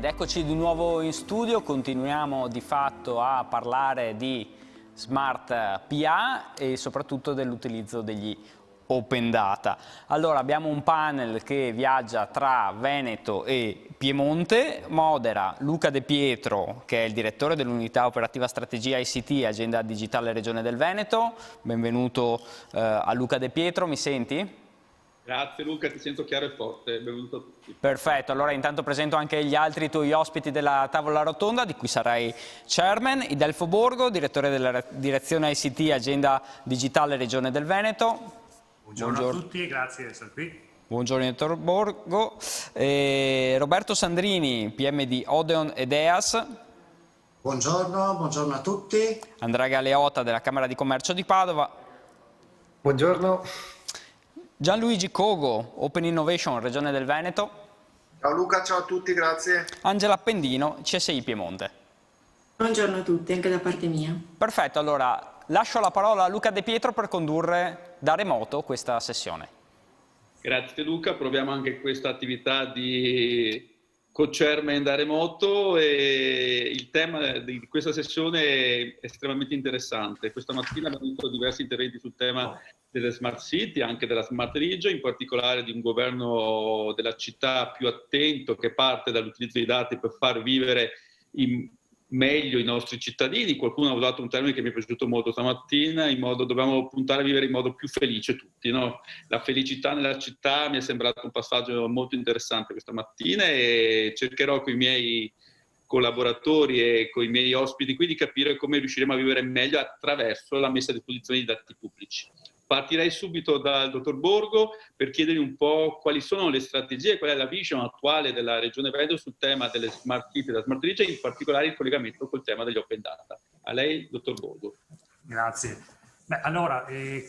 eccoci di nuovo in studio, continuiamo di fatto a parlare di Smart PA e soprattutto dell'utilizzo degli Open Data. Allora abbiamo un panel che viaggia tra Veneto e Piemonte, modera Luca De Pietro che è il direttore dell'unità operativa strategia ICT Agenda Digitale Regione del Veneto. Benvenuto a Luca De Pietro, mi senti? Grazie Luca, ti sento chiaro e forte, benvenuto a tutti. Perfetto, allora intanto presento anche gli altri tuoi ospiti della tavola rotonda, di cui sarai chairman, Idelfo Borgo, direttore della direzione ICT Agenda Digitale Regione del Veneto. Buongiorno a tutti, grazie di essere qui. Buongiorno dottor Borgo. Roberto Sandrini, PM di Odeon ed EAS. Buongiorno a tutti. Andrea Galeota della Camera di Commercio di Padova. Buongiorno. Gianluigi Cogo, Open Innovation, Regione del Veneto. Ciao Luca, ciao a tutti, grazie. Angela Appendino, CSI Piemonte. Buongiorno a tutti, anche da parte mia. Perfetto, allora lascio la parola a Luca De Pietro per condurre da remoto questa sessione. Grazie Luca, proviamo anche questa attività di co-chairman da remoto e il tema di questa sessione è estremamente interessante. Questa mattina abbiamo avuto diversi interventi sul tema delle smart city, anche della smart region, in particolare di un governo della città più attento che parte dall'utilizzo dei dati per far vivere meglio i nostri cittadini. Qualcuno ha usato un termine che mi è piaciuto molto stamattina, dobbiamo puntare a vivere in modo più felice tutti, no? La felicità nella città mi è sembrato un passaggio molto interessante questa mattina e cercherò con i miei collaboratori e con i miei ospiti qui di capire come riusciremo a vivere meglio attraverso la messa a disposizione di dati pubblici. Partirei subito dal dottor Borgo per chiedergli un po' quali sono le strategie, qual è la vision attuale della Regione Veneto sul tema delle smart city e della smart region, in particolare il collegamento col tema degli open data. A lei, dottor Borgo. Grazie. Allora,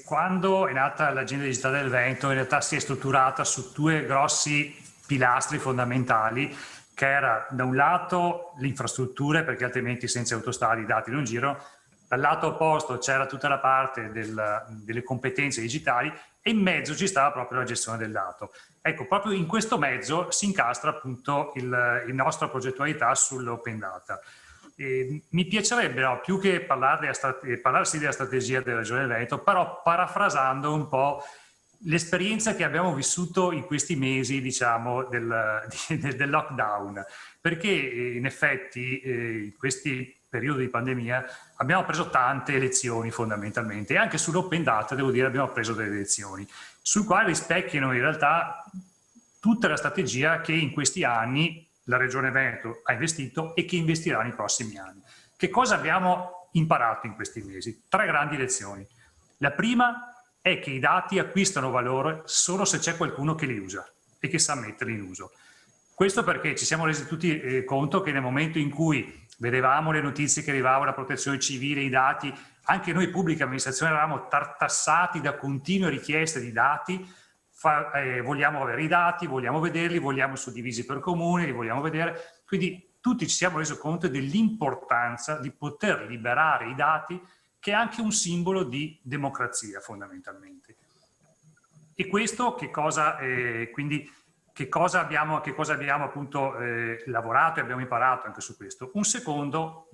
quando è nata l'agenda digitale del Veneto, in realtà si è strutturata su due grossi pilastri fondamentali, che era da un lato le infrastrutture, perché altrimenti senza autostrade i dati non girano. Dal lato opposto c'era tutta la parte delle competenze digitali e in mezzo ci stava proprio la gestione del dato. Ecco, proprio in questo mezzo si incastra appunto la nostra progettualità sull'open data. Mi piacerebbe, no, più che parlarsi della strategia della Regione del Veneto, però parafrasando un po' l'esperienza che abbiamo vissuto in questi mesi, diciamo, del lockdown, perché in effetti in questi periodi di pandemia abbiamo preso tante lezioni fondamentalmente e anche sull'open data devo dire abbiamo preso delle lezioni sul quale rispecchiano in realtà tutta la strategia che in questi anni la Regione Veneto ha investito e che investirà nei prossimi anni. Che cosa abbiamo imparato in questi mesi? Tre grandi lezioni. La prima è che i dati acquistano valore solo se c'è qualcuno che li usa e che sa metterli in uso. Questo perché ci siamo resi tutti conto che nel momento in cui vedevamo le notizie che arrivavano dalla protezione civile, i dati, anche noi pubblica amministrazione eravamo tartassati da continue richieste di dati, vogliamo avere i dati, vogliamo vederli, vogliamo suddivisi per comune, li vogliamo vedere, quindi tutti ci siamo resi conto dell'importanza di poter liberare i dati, che è anche un simbolo di democrazia fondamentalmente. E questo che cosa, quindi che cosa abbiamo appunto lavorato e abbiamo imparato anche su questo? Un secondo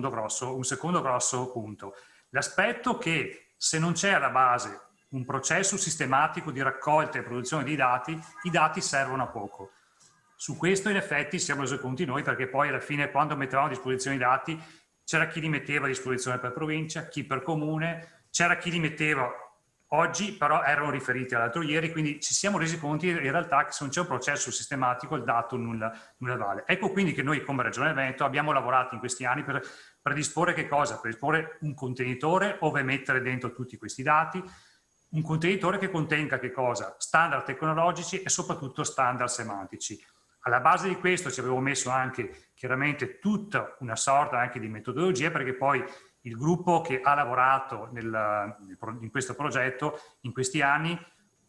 grosso punto. L'aspetto che se non c'è alla base un processo sistematico di raccolta e produzione di dati, i dati servono a poco. Su questo in effetti siamo resi conti noi, perché poi alla fine quando mettevamo a disposizione i dati c'era chi li metteva a disposizione per provincia, chi per comune, c'era chi li metteva. Oggi però erano riferiti all'altro ieri, quindi ci siamo resi conto in realtà che se non c'è un processo sistematico il dato nulla vale. Ecco quindi che noi come Regione Veneto abbiamo lavorato in questi anni per predisporre che cosa? Predisporre un contenitore dove mettere dentro tutti questi dati, un contenitore che contenga che cosa? Standard tecnologici e soprattutto standard semantici. Alla base di questo ci avevo messo anche chiaramente tutta una sorta anche di metodologia, perché poi il gruppo che ha lavorato in questo progetto in questi anni,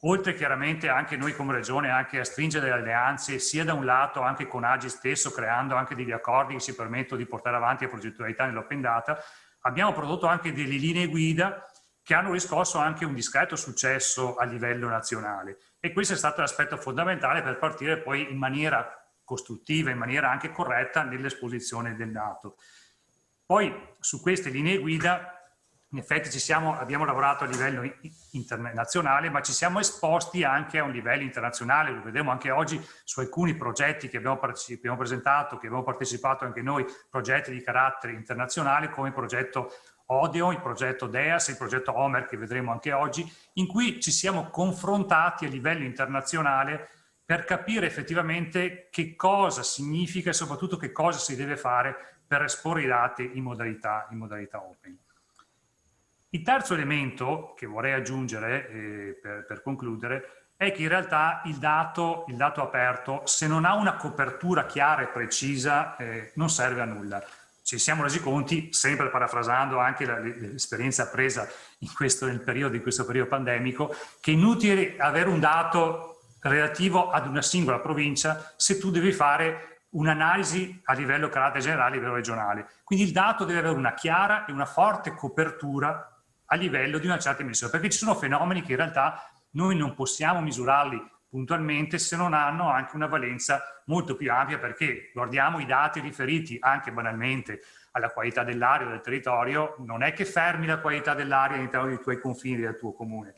oltre chiaramente anche noi come Regione anche a stringere delle alleanze sia da un lato anche con Agi stesso, creando anche degli accordi che ci permettono di portare avanti la progettualità nell'open data, abbiamo prodotto anche delle linee guida che hanno riscosso anche un discreto successo a livello nazionale, e questo è stato l'aspetto fondamentale per partire poi in maniera costruttiva, in maniera anche corretta nell'esposizione del dato. Poi su queste linee guida in effetti abbiamo lavorato a livello internazionale, ma ci siamo esposti anche a un livello internazionale. Lo vedremo anche oggi su alcuni progetti che abbiamo presentato, che abbiamo partecipato anche noi, progetti di carattere internazionale come il progetto Odeon, il progetto DEAS, il progetto Homer che vedremo anche oggi, in cui ci siamo confrontati a livello internazionale per capire effettivamente che cosa significa e soprattutto che cosa si deve fare per esporre i dati in modalità open. Il terzo elemento che vorrei aggiungere per concludere è che in realtà il dato aperto, se non ha una copertura chiara e precisa, non serve a nulla. Ci siamo resi conti, sempre parafrasando anche l'esperienza presa in questo periodo pandemico, che è inutile avere un dato relativo ad una singola provincia se tu devi fare un'analisi a livello carattere generale, a livello regionale. Quindi il dato deve avere una chiara e una forte copertura a livello di una certa dimensione, perché ci sono fenomeni che in realtà noi non possiamo misurarli puntualmente se non hanno anche una valenza molto più ampia, perché guardiamo i dati riferiti anche banalmente alla qualità dell'aria o del territorio, non è che fermi la qualità dell'aria all'interno dei tuoi confini del tuo comune.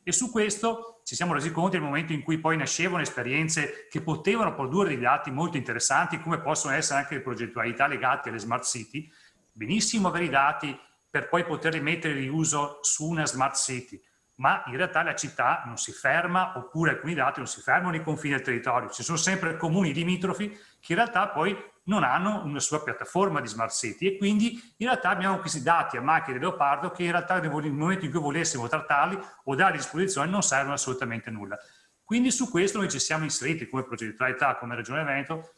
E su questo ci siamo resi conto nel momento in cui poi nascevano esperienze che potevano produrre dei dati molto interessanti, come possono essere anche le progettualità legate alle smart city. Benissimo avere i dati per poi poterli mettere in riuso su una smart city, ma in realtà la città non si ferma, oppure alcuni dati non si fermano nei confini del territorio. Ci sono sempre comuni limitrofi che in realtà poi non hanno una sua piattaforma di smart city, e quindi in realtà abbiamo questi dati a macchia di leopardo che in realtà nel momento in cui volessimo trattarli o darli a disposizione non servono assolutamente a nulla. Quindi su questo noi ci siamo inseriti come progettualità, come Regione Veneto,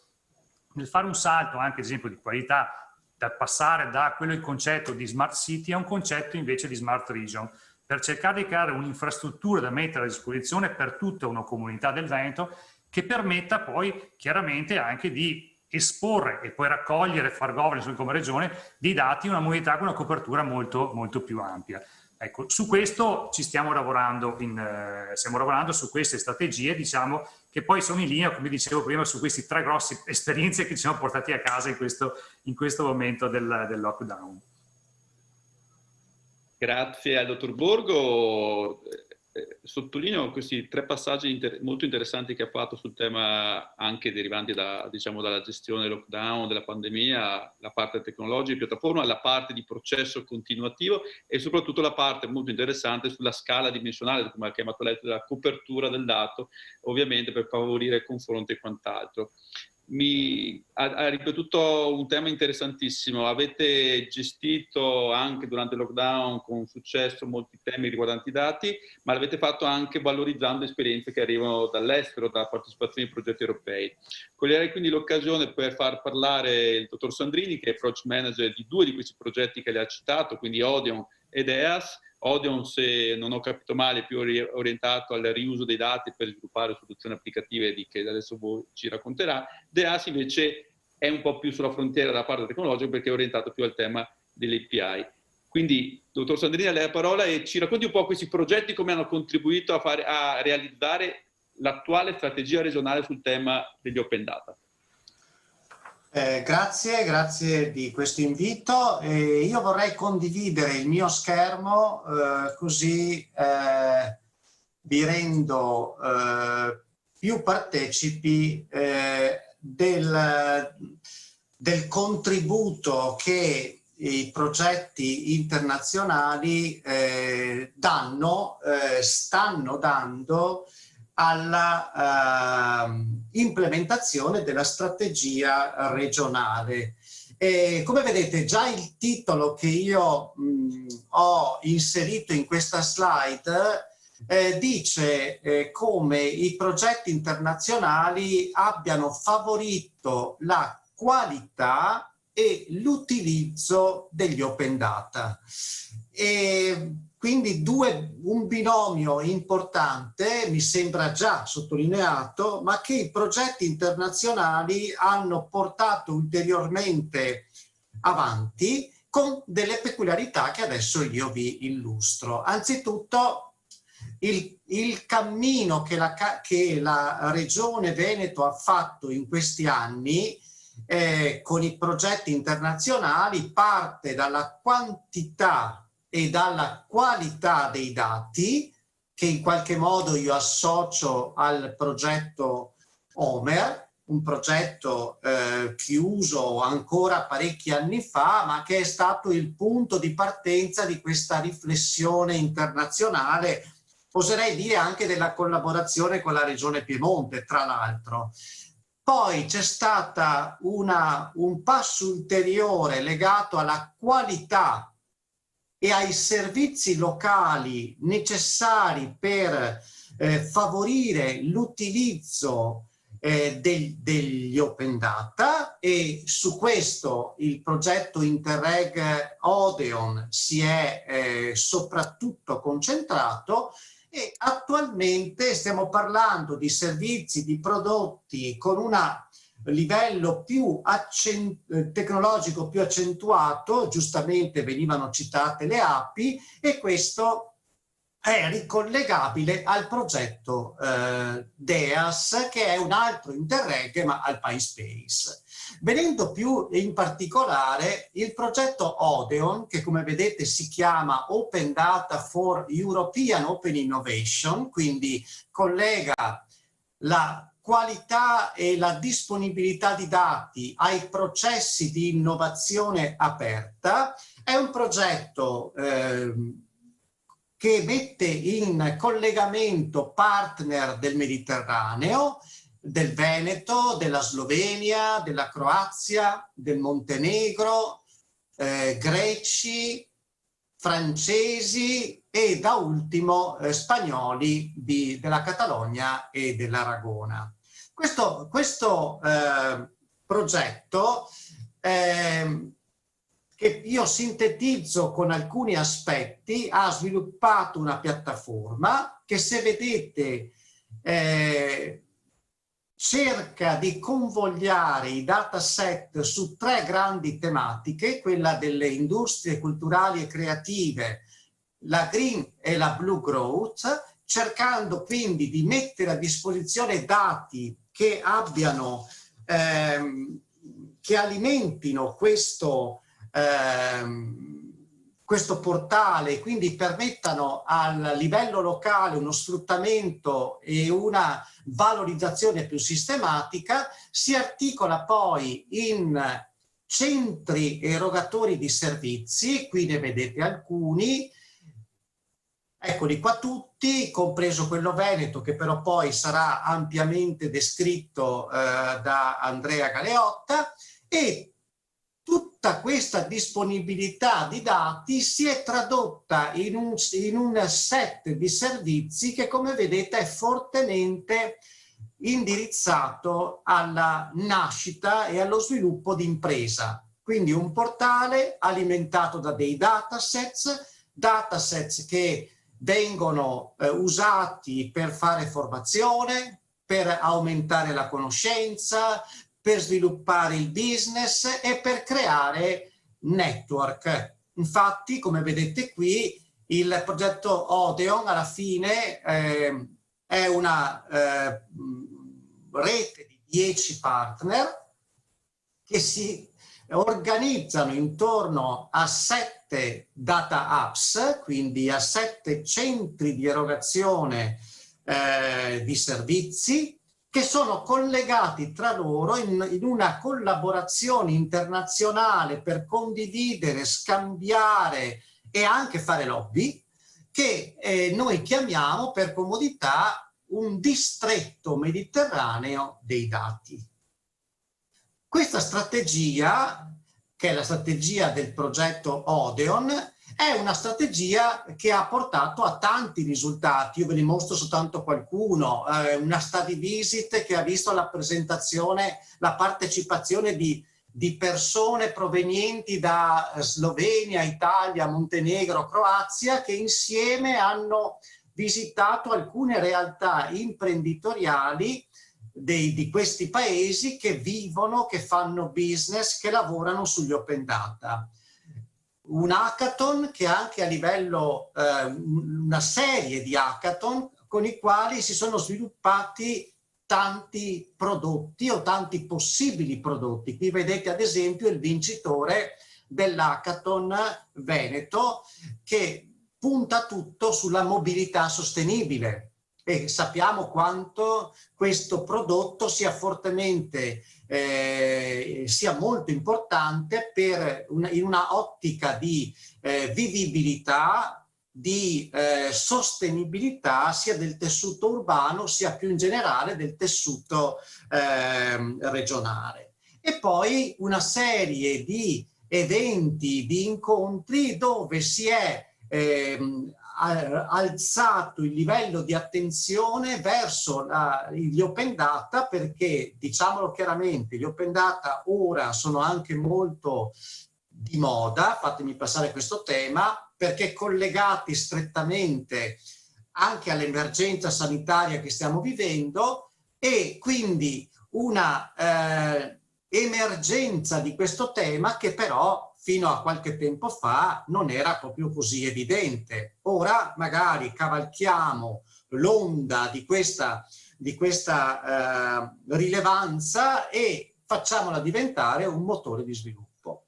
nel fare un salto anche ad esempio di qualità, da passare da quello il concetto di smart city a un concetto invece di smart region, per cercare di creare un'infrastruttura da mettere a disposizione per tutta una comunità del Veneto che permetta poi chiaramente anche di esporre e poi raccogliere e far governance come regione dei dati in una modalità con una copertura molto, molto più ampia. Ecco, su questo ci stiamo lavorando, stiamo lavorando su queste strategie, diciamo, che poi sono in linea, come dicevo prima, su queste 3 grosse esperienze che ci siamo portati a casa in questo momento del lockdown. Grazie al dottor Borgo. Sottolineo questi 3 passaggi molto interessanti che ha fatto sul tema anche derivanti dalla gestione del lockdown, della pandemia, la parte tecnologica, piattaforma, la parte di processo continuativo e soprattutto la parte molto interessante sulla scala dimensionale, come ha chiamato lei, della copertura del dato, ovviamente per favorire il confronto e quant'altro. Ha ripetuto un tema interessantissimo. Avete gestito anche durante il lockdown con successo molti temi riguardanti i dati, ma l'avete fatto anche valorizzando esperienze che arrivano dall'estero, dalla partecipazione ai progetti europei. Coglierei quindi l'occasione per far parlare il dottor Sandrini, che è Project Manager di 2 di questi progetti che lei ha citato, quindi Odeon ed EAS. Odeon, se non ho capito male, è più orientato al riuso dei dati per sviluppare soluzioni applicative che adesso ci racconterà. DEAS invece è un po' più sulla frontiera della parte tecnologica perché è orientato più al tema delle API. Quindi, dottor Sandrini, a lei la parola e ci racconti un po' questi progetti, come hanno contribuito a realizzare l'attuale strategia regionale sul tema degli open data. Grazie di questo invito. Io vorrei condividere il mio schermo così vi rendo più partecipi del contributo che i progetti internazionali stanno dando alla implementazione della strategia regionale. Come vedete, già il titolo che io ho inserito in questa slide dice come i progetti internazionali abbiano favorito la qualità e l'utilizzo degli open data. Quindi un binomio importante, mi sembra già sottolineato, ma che i progetti internazionali hanno portato ulteriormente avanti con delle peculiarità che adesso io vi illustro. Anzitutto il cammino che la Regione Veneto ha fatto in questi anni con i progetti internazionali parte dalla quantità e dalla qualità dei dati, che in qualche modo io associo al progetto Homer, un progetto chiuso ancora parecchi anni fa, ma che è stato il punto di partenza di questa riflessione internazionale, oserei dire anche della collaborazione con la Regione Piemonte, tra l'altro. Poi c'è stata un passo ulteriore legato alla qualità e ai servizi locali necessari per favorire l'utilizzo degli open data, e su questo il progetto Interreg Odeon si è soprattutto concentrato, e attualmente stiamo parlando di servizi, di prodotti con un livello più tecnologico più accentuato. Giustamente venivano citate le API, e questo è ricollegabile al progetto DEAS, che è un altro Interreg ma al PySpace. Venendo più in particolare, il progetto Odeon, che come vedete si chiama Open Data for European Open Innovation, quindi collega la qualità e la disponibilità di dati ai processi di innovazione aperta, è un progetto che mette in collegamento partner del Mediterraneo, del Veneto, della Slovenia, della Croazia, del Montenegro, greci, francesi e da ultimo spagnoli della Catalogna e dell'Aragona. Questo progetto che io sintetizzo con alcuni aspetti, ha sviluppato una piattaforma che, se vedete, cerca di convogliare i dataset su 3 grandi tematiche: quella delle industrie culturali e creative, la green e la blue growth, cercando quindi di mettere a disposizione dati che abbiano, che alimentino questo portale, quindi permettano al livello locale uno sfruttamento e una valorizzazione più sistematica. Si articola poi in centri erogatori di servizi, qui ne vedete alcuni, eccoli qua tutti, compreso quello veneto, che però poi sarà ampiamente descritto da Andrea Galeotta, e tutta questa disponibilità di dati si è tradotta in un set di servizi che, come vedete, è fortemente indirizzato alla nascita e allo sviluppo di impresa. Quindi un portale alimentato da dei datasets che vengono usati per fare formazione, per aumentare la conoscenza, per sviluppare il business e per creare network. Infatti, come vedete qui, il progetto Odeon alla fine è una rete di 10 partner che si organizzano intorno a 7 data hubs, quindi a 7 centri di erogazione di servizi, che sono collegati tra loro in una collaborazione internazionale per condividere, scambiare e anche fare lobby, che noi chiamiamo per comodità un distretto mediterraneo dei dati. Questa strategia, che è la strategia del progetto Odeon, è una strategia che ha portato a tanti risultati. Io ve ne mostro soltanto qualcuno. Una study visit che ha visto la presentazione, la partecipazione di persone provenienti da Slovenia, Italia, Montenegro, Croazia, che insieme hanno visitato alcune realtà imprenditoriali di questi paesi, che vivono, che fanno business, che lavorano sugli open data. un hackathon che anche a livello, una serie di hackathon con i quali si sono sviluppati tanti prodotti o tanti possibili prodotti. Qui vedete ad esempio il vincitore dell'hackathon Veneto, che punta tutto sulla mobilità sostenibile, e sappiamo quanto questo prodotto sia fortemente sia molto importante in una ottica di vivibilità, di sostenibilità sia del tessuto urbano sia più in generale del tessuto regionale. E poi una serie di eventi, di incontri dove si è alzato il livello di attenzione verso gli open data, perché, diciamolo chiaramente, gli open data ora sono anche molto di moda, fatemi passare questo tema, perché collegati strettamente anche all'emergenza sanitaria che stiamo vivendo, e quindi una emergenza di questo tema che però fino a qualche tempo fa non era proprio così evidente. Ora magari cavalchiamo l'onda di questa rilevanza e facciamola diventare un motore di sviluppo.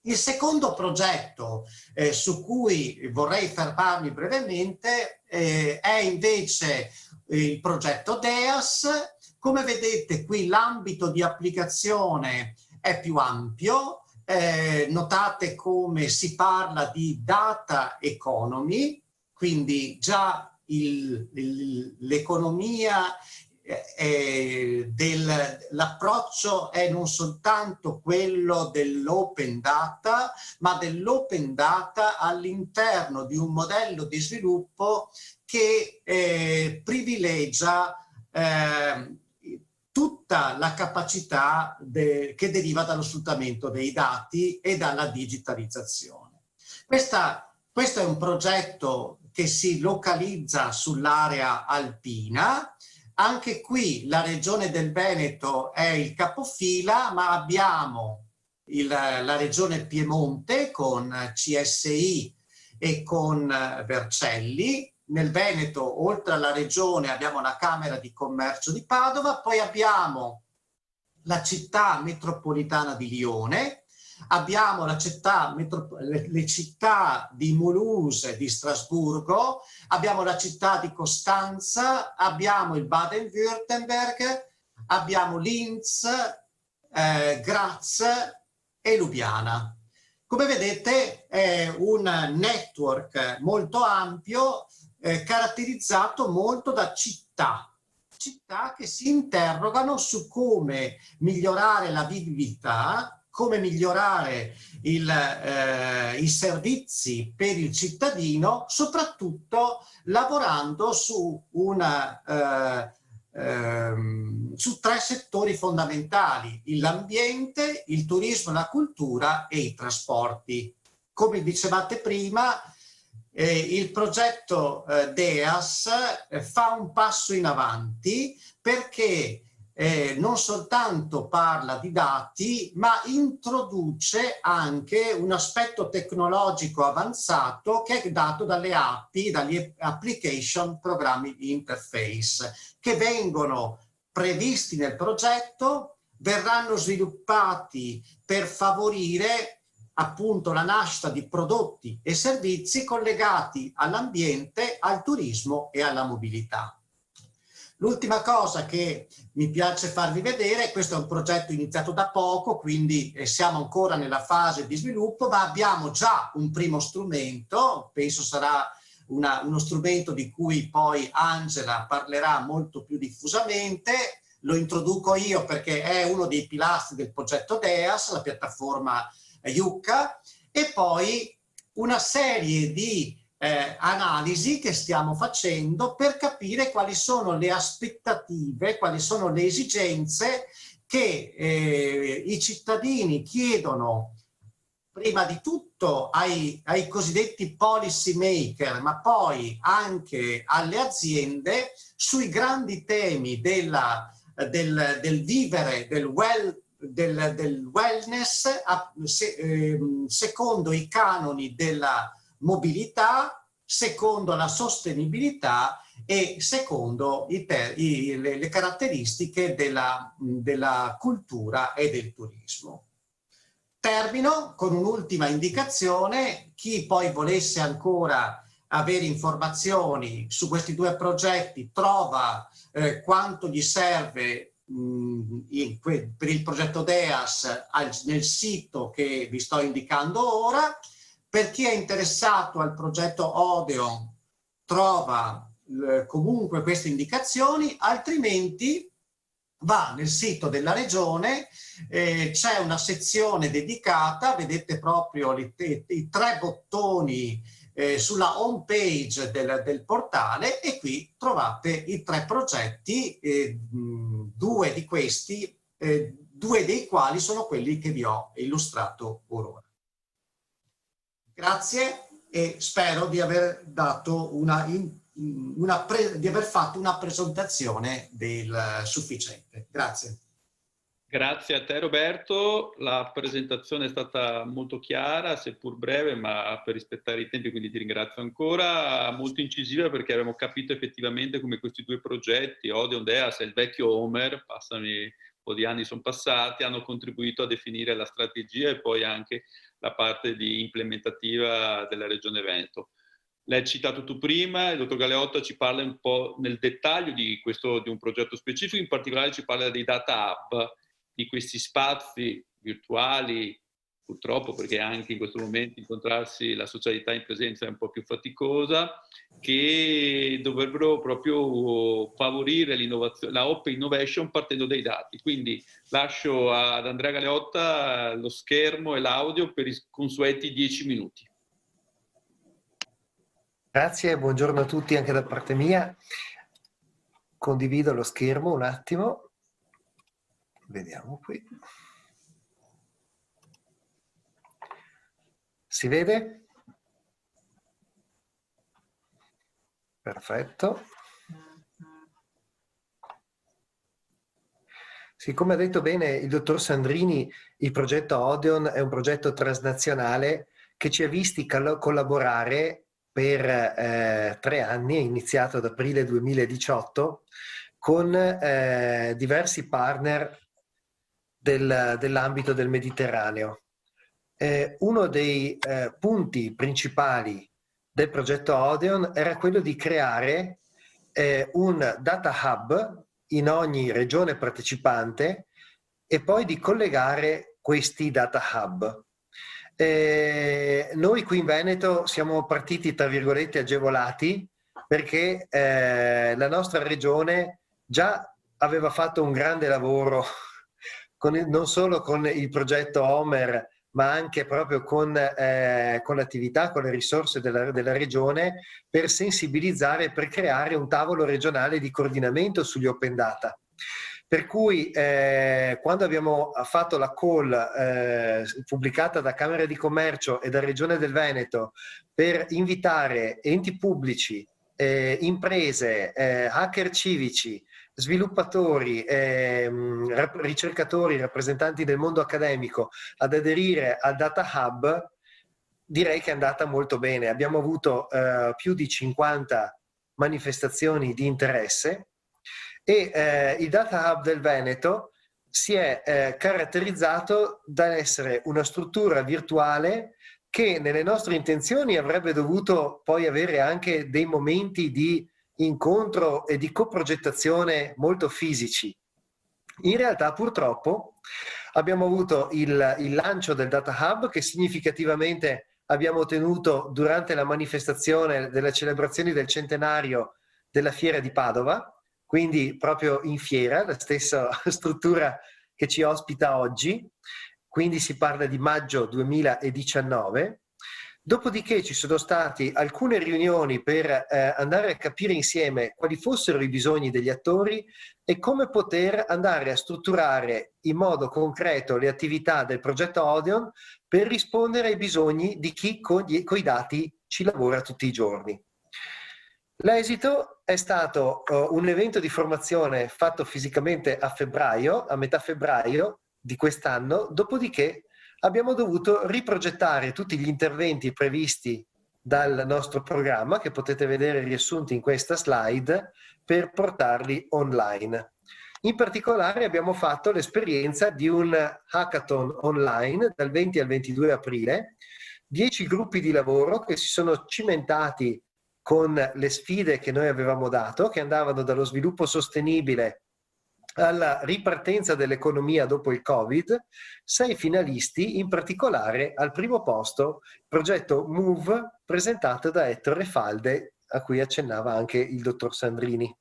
Il secondo progetto su cui vorrei fermarmi brevemente è invece il progetto DEAS. Come vedete qui l'ambito di applicazione è più ampio. Notate come si parla di data economy, quindi già l'economia, l'approccio è non soltanto quello dell'open data, ma dell'open data all'interno di un modello di sviluppo che privilegia tutta la capacità che deriva dallo sfruttamento dei dati e dalla digitalizzazione. Questo è un progetto che si localizza sull'area alpina. Anche qui la regione del Veneto è il capofila, ma abbiamo la regione Piemonte con CSI e con Vercelli. Nel Veneto, oltre alla regione, abbiamo la Camera di Commercio di Padova, poi abbiamo la città metropolitana di Lione, abbiamo le città di Mulhouse, di Strasburgo, abbiamo la città di Costanza, abbiamo il Baden-Württemberg, abbiamo Linz, Graz e Lubiana. Come vedete è un network molto ampio, caratterizzato molto da città che si interrogano su come migliorare la vivibilità, come migliorare i servizi per il cittadino, soprattutto lavorando su tre settori fondamentali: l'ambiente, il turismo, la cultura e i trasporti. Come dicevate prima, il progetto DEAS fa un passo in avanti, perché non soltanto parla di dati, ma introduce anche un aspetto tecnologico avanzato che è dato dalle API, dagli Application Programming Interface, che vengono previsti nel progetto, verranno sviluppati per favorire appunto la nascita di prodotti e servizi collegati all'ambiente, al turismo e alla mobilità. L'ultima cosa che mi piace farvi vedere, questo è un progetto iniziato da poco, quindi siamo ancora nella fase di sviluppo, ma abbiamo già un primo strumento, penso sarà uno strumento di cui poi Angela parlerà molto più diffusamente. Lo introduco io perché è uno dei pilastri del progetto DEAS, la piattaforma Yucca, e poi una serie di analisi che stiamo facendo per capire quali sono le aspettative, quali sono le esigenze che i cittadini chiedono prima di tutto ai cosiddetti policy maker, ma poi anche alle aziende, sui grandi temi del vivere, del del wellness secondo i canoni della mobilità, secondo la sostenibilità e secondo le caratteristiche della cultura e del turismo. Termino con un'ultima indicazione: chi poi volesse ancora avere informazioni su questi due progetti trova quanto gli serve per il progetto DEAS nel sito che vi sto indicando ora. Per chi è interessato al progetto Odeon trova comunque queste indicazioni, altrimenti va nel sito della regione, c'è una sezione dedicata, vedete proprio i 3 bottoni sulla home page del portale, e qui trovate i 3 progetti, 2 di questi, 2 dei quali sono quelli che vi ho illustrato ora. Grazie e spero di aver dato di aver fatto una presentazione sufficiente. Grazie. Grazie a te Roberto, la presentazione è stata molto chiara, seppur breve, ma per rispettare i tempi, quindi ti ringrazio ancora, molto incisiva, perché abbiamo capito effettivamente come questi 2 progetti, Odeon DEAS e il vecchio Homer, passami, un po' di anni sono passati, hanno contribuito a definire la strategia e poi anche la parte di implementativa della Regione Veneto. L'hai citato tu prima, il dottor Galeotta ci parla un po' nel dettaglio di un progetto specifico, in particolare ci parla dei data hub, di questi spazi virtuali, purtroppo perché anche in questo momento incontrarsi la socialità in presenza è un po' più faticosa, che dovrebbero proprio favorire l'innovazione, la open innovation partendo dai dati. Quindi lascio ad Andrea Galeotta lo schermo e l'audio per i consueti 10 minuti. Grazie, buongiorno a tutti anche da parte mia. Condivido lo schermo un attimo. Vediamo qui. Si vede? Perfetto. Sì, come ha detto bene il dottor Sandrini, il progetto Odeon è un progetto transnazionale che ci ha visti collaborare per 3 anni, è iniziato ad aprile 2018, con diversi partner dell'ambito del Mediterraneo. Uno dei punti principali del progetto Odeon era quello di creare un data hub in ogni regione partecipante e poi di collegare questi data hub. Noi qui in Veneto siamo partiti, tra virgolette, agevolati, perché la nostra regione già aveva fatto un grande lavoro non solo con il progetto Homer, ma anche proprio con l'attività, con le risorse della regione, per sensibilizzare e per creare un tavolo regionale di coordinamento sugli open data. Per cui quando abbiamo fatto la call pubblicata da Camera di Commercio e da Regione del Veneto per invitare enti pubblici, imprese, hacker civici, sviluppatori, ricercatori, rappresentanti del mondo accademico ad aderire al Data Hub, direi che è andata molto bene. Abbiamo avuto più di 50 manifestazioni di interesse e il Data Hub del Veneto si è caratterizzato dall'essere una struttura virtuale che nelle nostre intenzioni avrebbe dovuto poi avere anche dei momenti di incontro e di coprogettazione molto fisici. In realtà purtroppo abbiamo avuto il lancio del Data Hub, che significativamente abbiamo ottenuto durante la manifestazione delle celebrazioni del centenario della Fiera di Padova, quindi proprio in fiera, la stessa struttura che ci ospita oggi, quindi si parla di maggio 2019. Dopodiché ci sono state alcune riunioni per andare a capire insieme quali fossero i bisogni degli attori e come poter andare a strutturare in modo concreto le attività del progetto Odeon per rispondere ai bisogni di chi con i dati ci lavora tutti i giorni. L'esito è stato un evento di formazione fatto fisicamente a febbraio, a metà febbraio, di quest'anno, dopodiché abbiamo dovuto riprogettare tutti gli interventi previsti dal nostro programma, che potete vedere riassunti in questa slide, per portarli online. In particolare abbiamo fatto l'esperienza di un hackathon online dal 20 al 22 aprile, 10 gruppi di lavoro che si sono cimentati con le sfide che noi avevamo dato, che andavano dallo sviluppo sostenibile alla ripartenza dell'economia dopo il Covid. 6 finalisti, in particolare al primo posto il progetto Move presentato da Ettore Falde, a cui accennava anche il dottor Sandrini.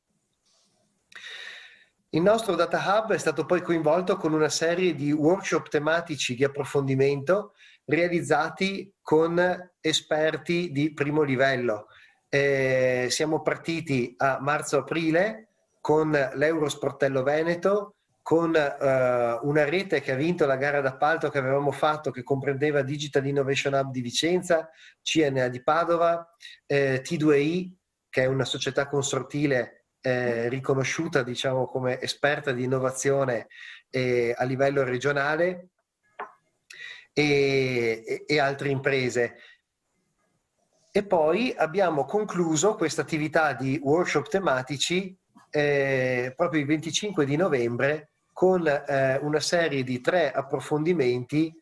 Il nostro Data Hub è stato poi coinvolto con una serie di workshop tematici di approfondimento realizzati con esperti di primo livello. Siamo partiti a marzo-aprile con l'Eurosportello Veneto, con una rete che ha vinto la gara d'appalto che avevamo fatto, che comprendeva Digital Innovation Hub di Vicenza, CNA di Padova, T2I, che è una società consortile riconosciuta, diciamo, come esperta di innovazione a livello regionale, e altre imprese. E poi abbiamo concluso questa attività di workshop tematici proprio il 25 di novembre con una serie di 3 approfondimenti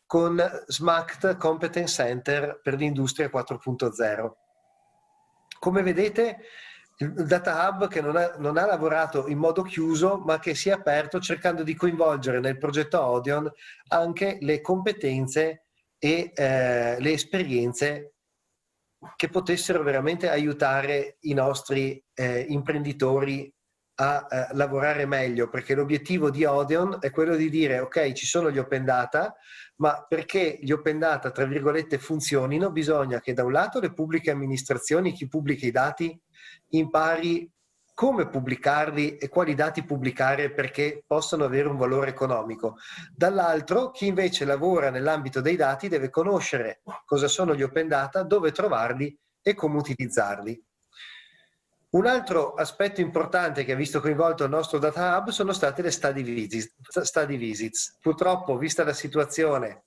con SMACT Competence Center per l'Industria 4.0. Come vedete, il Data Hub che non ha lavorato in modo chiuso, ma che si è aperto cercando di coinvolgere nel progetto Odeon anche le competenze e le esperienze che potessero veramente aiutare i nostri imprenditori a lavorare meglio, perché l'obiettivo di Odeon è quello di dire: ok, ci sono gli open data, ma perché gli open data, tra virgolette, funzionino, bisogna che da un lato le pubbliche amministrazioni, chi pubblica i dati, impari come pubblicarli e quali dati pubblicare perché possono avere un valore economico. Dall'altro, chi invece lavora nell'ambito dei dati deve conoscere cosa sono gli open data, dove trovarli e come utilizzarli. Un altro aspetto importante che ha visto coinvolto il nostro Data Hub sono state le study visits. Purtroppo, vista la situazione,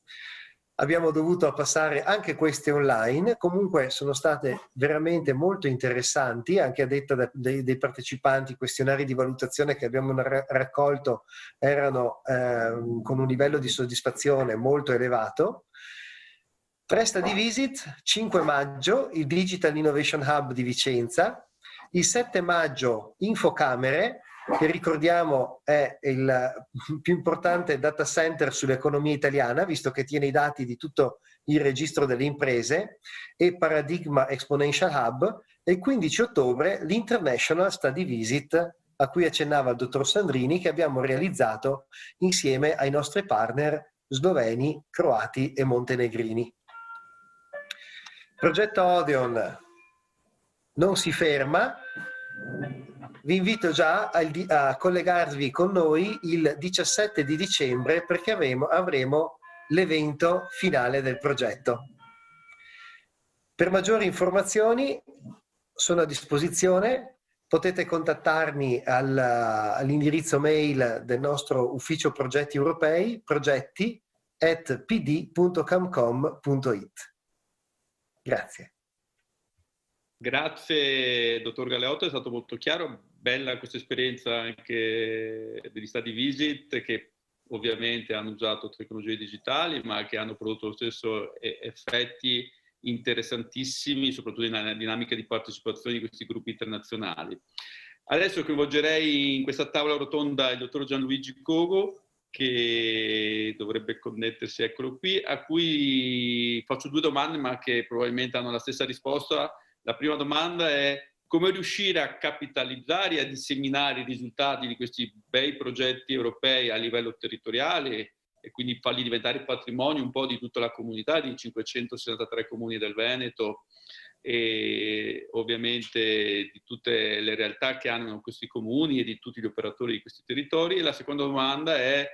abbiamo dovuto passare anche queste online. Comunque sono state veramente molto interessanti, anche a detta dei partecipanti. I questionari di valutazione che abbiamo raccolto erano con un livello di soddisfazione molto elevato. 3 study visit: 5 maggio il Digital Innovation Hub di Vicenza, il 7 maggio Infocamere, che ricordiamo è il più importante data center sull'economia italiana, visto che tiene i dati di tutto il registro delle imprese, e Paradigma Exponential Hub, e il 15 ottobre l'International Study Visit, a cui accennava il dottor Sandrini, che abbiamo realizzato insieme ai nostri partner sloveni, croati e montenegrini. Il progetto Odeon non si ferma. Vi invito già a collegarvi con noi il 17 di dicembre, perché avremo l'evento finale del progetto. Per maggiori informazioni sono a disposizione, potete contattarmi all'indirizzo mail del nostro ufficio progetti europei, progetti@pd.camcom.it. Grazie. Grazie dottor Galeotto, è stato molto chiaro, bella questa esperienza anche degli study visit, che ovviamente hanno usato tecnologie digitali ma che hanno prodotto lo stesso effetti interessantissimi, soprattutto nella dinamica di partecipazione di questi gruppi internazionali. Adesso coinvolgerei in questa tavola rotonda il dottor Gianluigi Cogo, che dovrebbe connettersi, eccolo qui, a cui faccio 2 domande ma che probabilmente hanno la stessa risposta. La prima domanda è: come riuscire a capitalizzare e a disseminare i risultati di questi bei progetti europei a livello territoriale e quindi farli diventare patrimonio un po' di tutta la comunità di 563 comuni del Veneto e ovviamente di tutte le realtà che hanno questi comuni e di tutti gli operatori di questi territori. E la seconda domanda è: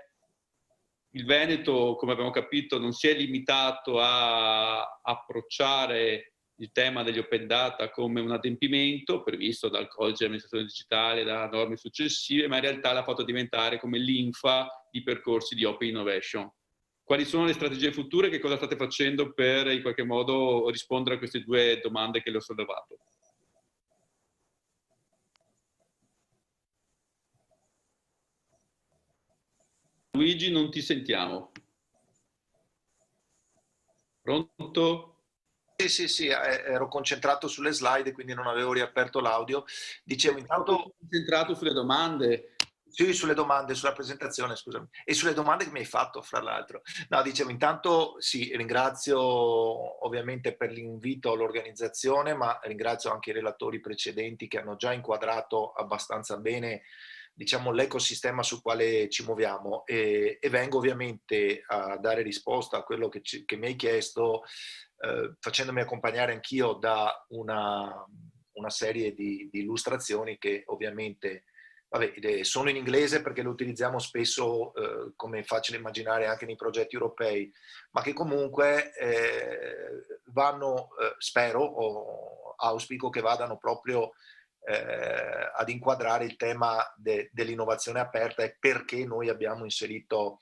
il Veneto, come abbiamo capito, non si è limitato a approcciare il tema degli open data come un adempimento previsto dal codice di amministrazione digitale, da norme successive, ma in realtà l'ha fatto diventare come linfa di percorsi di open innovation. Quali sono le strategie future? Che cosa state facendo per in qualche modo rispondere a queste due domande che le ho sollevato? Luigi, non ti sentiamo. Pronto? Sì, ero concentrato sulle slide, quindi non avevo riaperto l'audio. Dicevo intanto... Concentrato sulle domande. Sì, sulle domande, sulla presentazione, scusami. E sulle domande che mi hai fatto, fra l'altro. No, dicevo intanto sì, ringrazio ovviamente per l'invito all'organizzazione, ma ringrazio anche i relatori precedenti che hanno già inquadrato abbastanza bene, diciamo, l'ecosistema sul quale ci muoviamo, e vengo ovviamente a dare risposta a quello che mi hai chiesto, facendomi accompagnare anch'io da una serie di illustrazioni che ovviamente sono in inglese perché lo utilizziamo spesso, come è facile immaginare, anche nei progetti europei, ma che comunque vanno, spero o auspico che vadano proprio ad inquadrare il tema dell'innovazione aperta e perché noi abbiamo inserito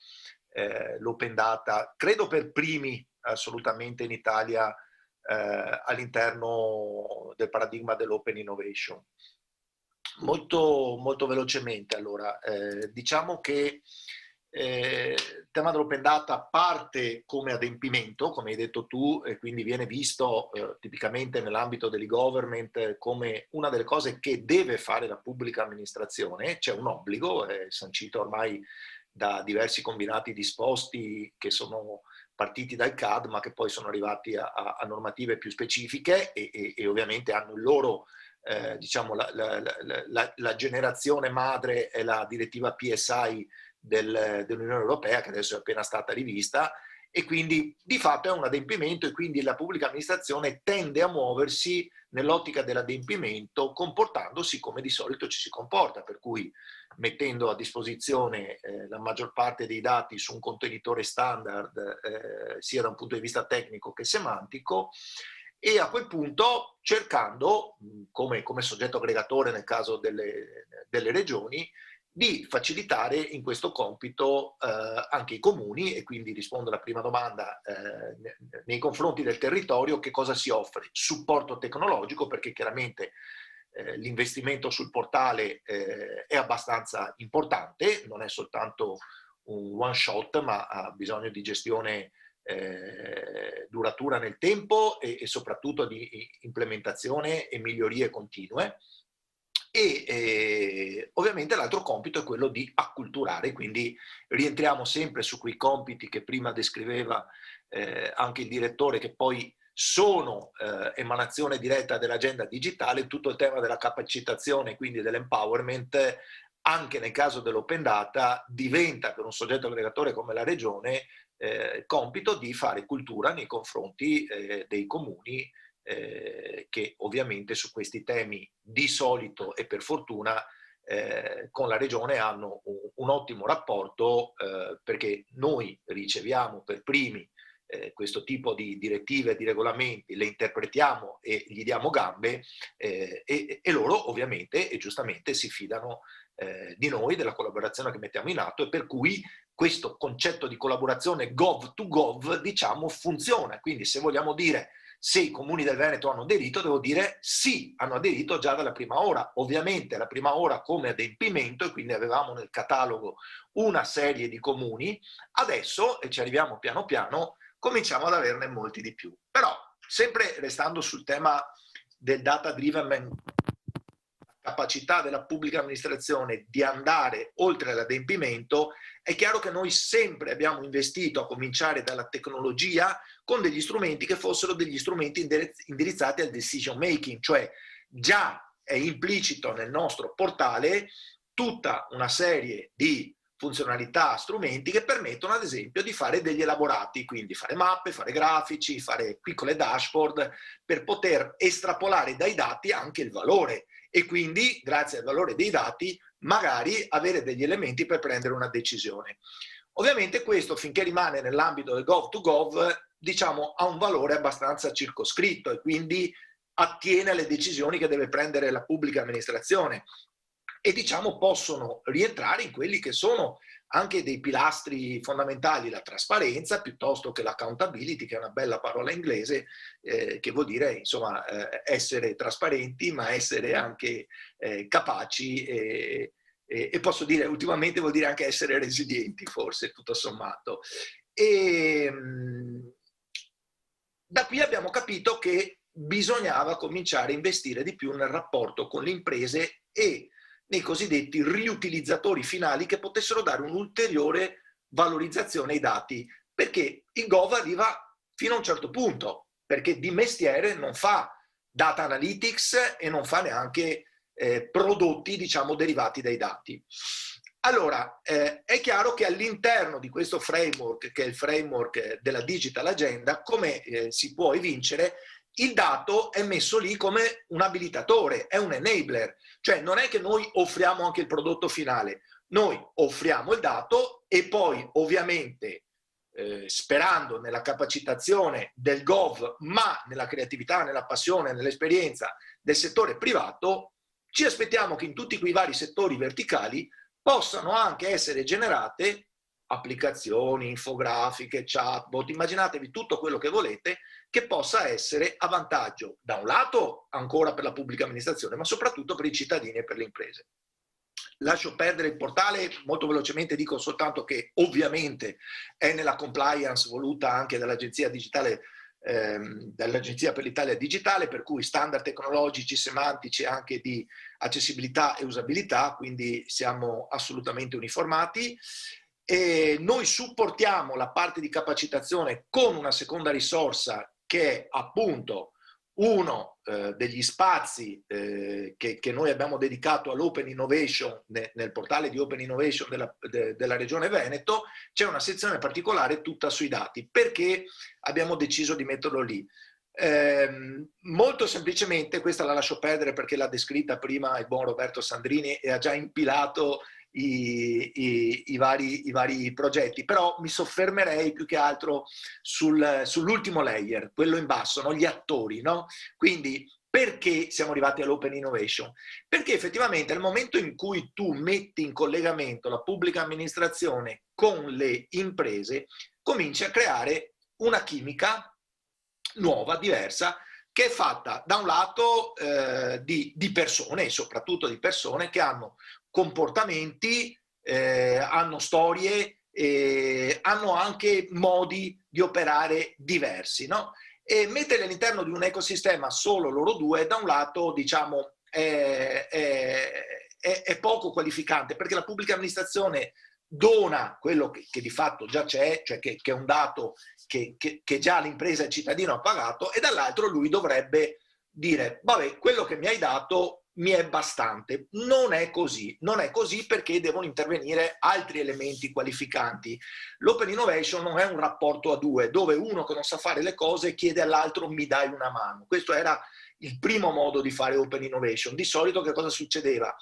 l'open data, credo per primi assolutamente in Italia, all'interno del paradigma dell'open innovation. Molto velocemente, allora, diciamo che il tema dell'open data parte come adempimento, come hai detto tu, e quindi viene visto tipicamente nell'ambito dell'e-government come una delle cose che deve fare la pubblica amministrazione. C'è un obbligo, sancito ormai da diversi combinati disposti che sono partiti dal CAD, ma che poi sono arrivati a normative più specifiche e ovviamente hanno il loro, diciamo, la generazione madre è la direttiva PSI dell'Unione Europea, che adesso è appena stata rivista, e quindi di fatto è un adempimento, e quindi la pubblica amministrazione tende a muoversi nell'ottica dell'adempimento, comportandosi come di solito ci si comporta, per cui mettendo a disposizione la maggior parte dei dati su un contenitore standard, sia da un punto di vista tecnico che semantico, e a quel punto cercando, come soggetto aggregatore nel caso delle regioni, di facilitare in questo compito anche i comuni, e quindi rispondo alla prima domanda, nei confronti del territorio che cosa si offre? Supporto tecnologico, perché chiaramente l'investimento sul portale è abbastanza importante, non è soltanto un one shot, ma ha bisogno di gestione duratura nel tempo e soprattutto di implementazione e migliorie continue. E ovviamente l'altro compito è quello di acculturare, quindi rientriamo sempre su quei compiti che prima descriveva anche il direttore, che poi sono emanazione diretta dell'agenda digitale, tutto il tema della capacitazione, quindi dell'empowerment. Anche nel caso dell'open data diventa, per un soggetto aggregatore come la regione, compito di fare cultura nei confronti dei comuni, che ovviamente su questi temi di solito e per fortuna con la regione hanno un ottimo rapporto, perché noi riceviamo per primi questo tipo di direttive e di regolamenti, le interpretiamo e gli diamo gambe, e loro ovviamente e giustamente si fidano di noi, della collaborazione che mettiamo in atto, e per cui questo concetto di collaborazione gov to gov, diciamo, funziona. Quindi se vogliamo dire se i comuni del Veneto hanno aderito, devo dire sì, hanno aderito già dalla prima ora. Ovviamente la prima ora come adempimento, e quindi avevamo nel catalogo una serie di comuni. Adesso, e ci arriviamo piano piano, cominciamo ad averne molti di più. Però, sempre restando sul tema del data driven, capacità della pubblica amministrazione di andare oltre l'adempimento, è chiaro che noi sempre abbiamo investito, a cominciare dalla tecnologia, con degli strumenti che fossero degli strumenti indirizzati al decision making, cioè già è implicito nel nostro portale tutta una serie di funzionalità, strumenti che permettono ad esempio di fare degli elaborati, quindi fare mappe, fare grafici, fare piccole dashboard, per poter estrapolare dai dati anche il valore, e quindi grazie al valore dei dati magari avere degli elementi per prendere una decisione. Ovviamente questo, finché rimane nell'ambito del gov to gov, diciamo, ha un valore abbastanza circoscritto e quindi attiene alle decisioni che deve prendere la pubblica amministrazione e, diciamo, possono rientrare in quelli che sono anche dei pilastri fondamentali, la trasparenza piuttosto che l'accountability, che è una bella parola inglese, che vuol dire, insomma, essere trasparenti ma essere anche capaci e posso dire ultimamente vuol dire anche essere resilienti, forse, tutto sommato. E da qui abbiamo capito che bisognava cominciare a investire di più nel rapporto con le imprese e nei cosiddetti riutilizzatori finali che potessero dare un'ulteriore valorizzazione ai dati, perché il Gov arriva fino a un certo punto, perché di mestiere non fa data analytics e non fa neanche prodotti, diciamo, derivati dai dati. Allora, è chiaro che all'interno di questo framework, che è il framework della Digital Agenda, come si può evincere, il dato è messo lì come un abilitatore, è un enabler, cioè non è che noi offriamo anche il prodotto finale, noi offriamo il dato e poi ovviamente sperando nella capacitazione del Gov, ma nella creatività, nella passione, nell'esperienza del settore privato, ci aspettiamo che in tutti quei vari settori verticali possano anche essere generate applicazioni, infografiche, chatbot, immaginatevi tutto quello che volete, che possa essere a vantaggio, da un lato ancora per la pubblica amministrazione, ma soprattutto per i cittadini e per le imprese. Lascio perdere il portale, molto velocemente dico soltanto che ovviamente è nella compliance voluta anche dall'Agenzia Digitale, dall'Agenzia per l'Italia Digitale, per cui standard tecnologici, semantici anche di accessibilità e usabilità, quindi siamo assolutamente uniformati. E noi supportiamo la parte di capacitazione con una seconda risorsa che è appunto uno degli spazi che noi abbiamo dedicato all'Open Innovation nel portale di Open Innovation della Regione Veneto. C'è una sezione particolare tutta sui dati. Perché abbiamo deciso di metterlo lì? Molto semplicemente, questa la lascio perdere perché l'ha descritta prima il buon Roberto Sandrini e ha già impilato i vari progetti, però mi soffermerei più che altro sull'ultimo layer, quello in basso, no? Gli attori, no? Quindi perché siamo arrivati all'Open Innovation? Perché effettivamente nel momento in cui tu metti in collegamento la pubblica amministrazione con le imprese, cominci a creare una chimica nuova, diversa, che è fatta da un lato di persone, e soprattutto di persone che hanno comportamenti, hanno storie, hanno anche modi di operare diversi, no? E metterli all'interno di un ecosistema solo loro due, da un lato, diciamo, è poco qualificante, perché la pubblica amministrazione dona quello che di fatto già c'è, cioè che è un dato che già l'impresa e il cittadino ha pagato, e dall'altro lui dovrebbe dire, vabbè, quello che mi hai dato mi è bastante. Non è così, non è così, perché devono intervenire altri elementi qualificanti. L'Open Innovation non è un rapporto a due, dove uno che non sa fare le cose chiede all'altro mi dai una mano. Questo era il primo modo di fare Open Innovation. Di solito che cosa succedeva?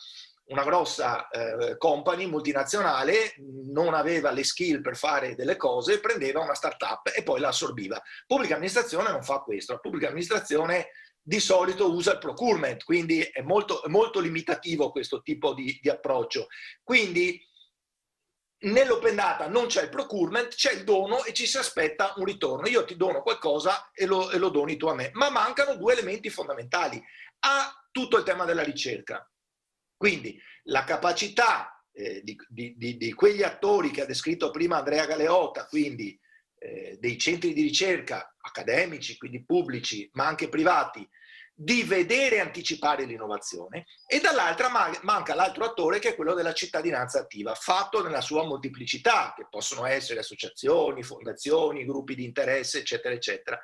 Una grossa company multinazionale non aveva le skill per fare delle cose, prendeva una startup e poi la assorbiva. Pubblica amministrazione non fa questo. La pubblica amministrazione di solito usa il procurement, quindi è molto limitativo questo tipo di approccio. Quindi nell'open data non c'è il procurement, c'è il dono e ci si aspetta un ritorno. Io ti dono qualcosa e lo doni tu a me. Ma mancano due elementi fondamentali a tutto il tema della ricerca. Quindi la capacità di quegli attori che ha descritto prima Andrea Galeota, quindi dei centri di ricerca accademici, quindi pubblici, ma anche privati, di vedere e anticipare l'innovazione, e dall'altra manca l'altro attore, che è quello della cittadinanza attiva, fatto nella sua molteplicità, che possono essere associazioni, fondazioni, gruppi di interesse, eccetera, eccetera.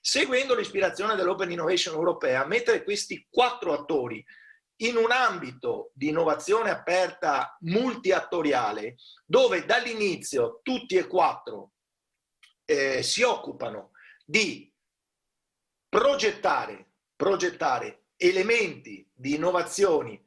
Seguendo l'ispirazione dell'Open Innovation europea, mettere questi 4 attori in un ambito di innovazione aperta multiattoriale, dove dall'inizio tutti e 4 si occupano di progettare elementi di innovazioni